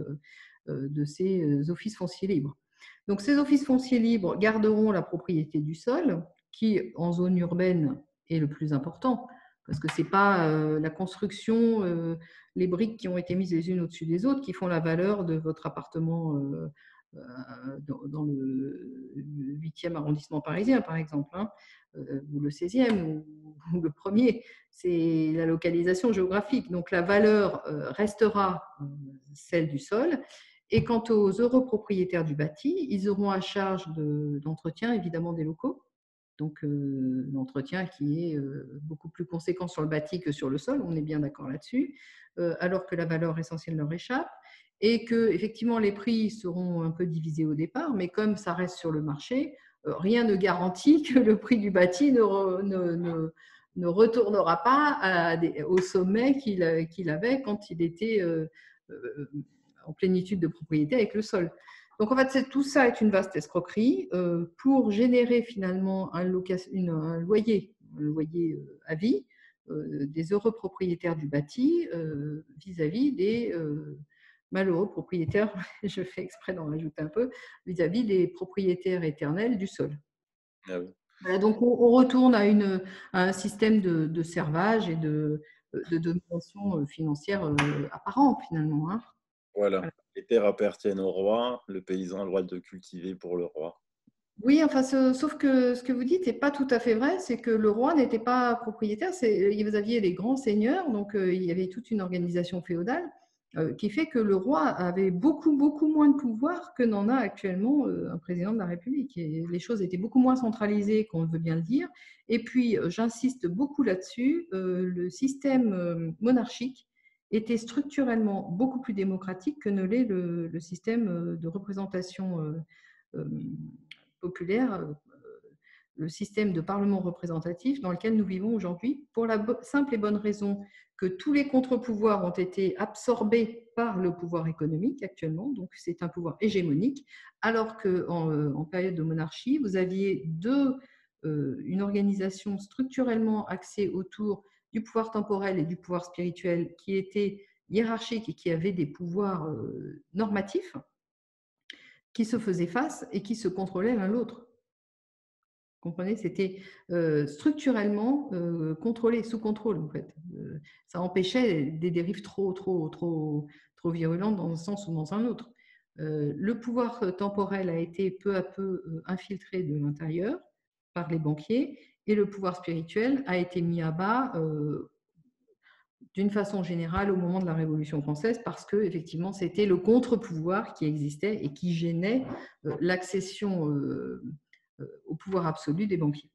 offices fonciers libres. Donc, ces offices fonciers libres garderont la propriété du sol, qui, en zone urbaine, est le plus important, parce que ce n'est pas la construction, les briques qui ont été mises les unes au-dessus des autres qui font la valeur de votre appartement dans le 8e arrondissement parisien, par exemple, hein, ou le 16e, ou le premier. C'est la localisation géographique. Donc, la valeur restera celle du sol. Et quant aux heureux propriétaires du bâti, ils auront à charge d'entretien, évidemment, des locaux. Donc, l'entretien qui est beaucoup plus conséquent sur le bâti que sur le sol, on est bien d'accord là-dessus, alors que la valeur essentielle leur échappe, et que, effectivement, les prix seront un peu divisés au départ, mais comme ça reste sur le marché, rien ne garantit que le prix du bâti ne retournera pas au sommet qu'il avait quand il était en plénitude de propriété avec le sol. Donc, en fait, tout ça est une vaste escroquerie pour générer finalement un loyer à vie des heureux propriétaires du bâti vis-à-vis des malheureux propriétaires, je fais exprès d'en rajouter un peu, vis-à-vis des propriétaires éternels du sol. Ah oui. Voilà, donc, on retourne à un système de servage et de domination financière apparent, finalement. Hein. Voilà. Les terres appartiennent au roi, le paysan a le droit de cultiver pour le roi. Oui, enfin, sauf que ce que vous dites n'est pas tout à fait vrai, c'est que le roi n'était pas propriétaire, vous aviez les grands seigneurs, donc il y avait toute une organisation féodale qui fait que le roi avait beaucoup, beaucoup moins de pouvoir que n'en a actuellement un président de la République. Et les choses étaient beaucoup moins centralisées, qu'on veut bien le dire. Et puis, j'insiste beaucoup là-dessus, le système monarchique était structurellement beaucoup plus démocratique que ne l'est le système de représentation populaire, le système de parlement représentatif dans lequel nous vivons aujourd'hui, pour la simple et bonne raison que tous les contre-pouvoirs ont été absorbés par le pouvoir économique actuellement, donc c'est un pouvoir hégémonique, alors qu'en période de monarchie, vous aviez une organisation structurellement axée autour du pouvoir temporel et du pouvoir spirituel qui était hiérarchique et qui avait des pouvoirs normatifs qui se faisaient face et qui se contrôlaient l'un l'autre. Vous comprenez, c'était structurellement contrôlé, sous contrôle en fait. Ça empêchait des dérives trop virulentes dans un sens ou dans un autre. Le pouvoir temporel a été peu à peu infiltré de l'intérieur par les banquiers et le pouvoir spirituel a été mis à bas d'une façon générale au moment de la Révolution française parce que effectivement c'était le contre-pouvoir qui existait et qui gênait l'accession au pouvoir absolu des banquiers.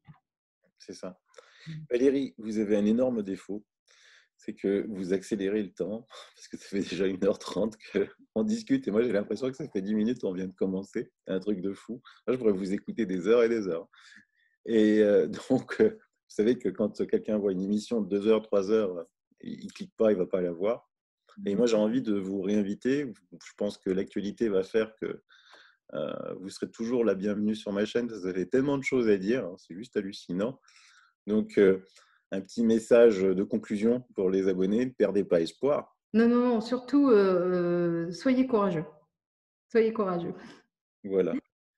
C'est ça. Valérie, vous avez un énorme défaut, c'est que vous accélérez le temps, parce que ça fait déjà 1h30 qu'on discute, et moi j'ai l'impression que ça fait 10 minutes qu'on vient de commencer, un truc de fou. Moi, je pourrais vous écouter des heures et des heures. Et donc, vous savez que quand quelqu'un voit une émission de 2 heures, 3 heures, il ne clique pas, il ne va pas la voir. Et moi, j'ai envie de vous réinviter. Je pense que l'actualité va faire que Vous serez toujours la bienvenue sur ma chaîne. Vous avez tellement de choses à dire, hein, c'est juste hallucinant. Donc, un petit message de conclusion pour les abonnés, ne perdez pas espoir. Non, non, non, surtout, soyez courageux. Soyez courageux. Voilà,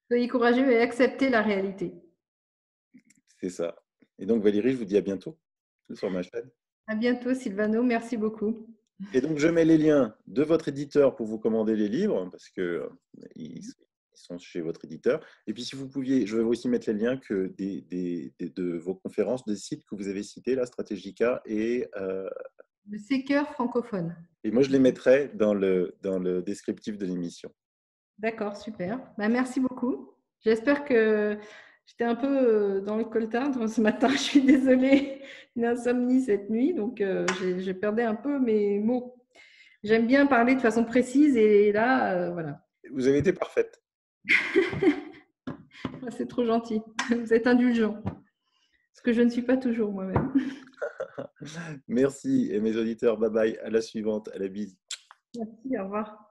Soyez courageux et acceptez la réalité. c'est ça. Et donc, Valérie, je vous dis à bientôt sur ma chaîne. À bientôt, Sylvano. Merci beaucoup. Et donc, je mets les liens de votre éditeur pour vous commander les livres, parce que ils sont chez votre éditeur. Et puis, si vous pouviez, je vais aussi mettre les liens que de vos conférences, des sites que vous avez cités, la Stratégica Le séqueur francophone. et moi, je les mettrai dans le descriptif de l'émission. D'accord, super. Bah, merci beaucoup. J'espère que j'étais un peu dans le coltard ce matin. Je suis désolée, une insomnie cette nuit, donc j'ai perdu un peu mes mots. J'aime bien parler de façon précise et là, voilà. Vous avez été parfaite. C'est trop gentil. Vous êtes indulgent. Ce que je ne suis pas toujours moi-même. Merci. Et mes auditeurs, bye bye. À la suivante. À la bise. Merci, au revoir.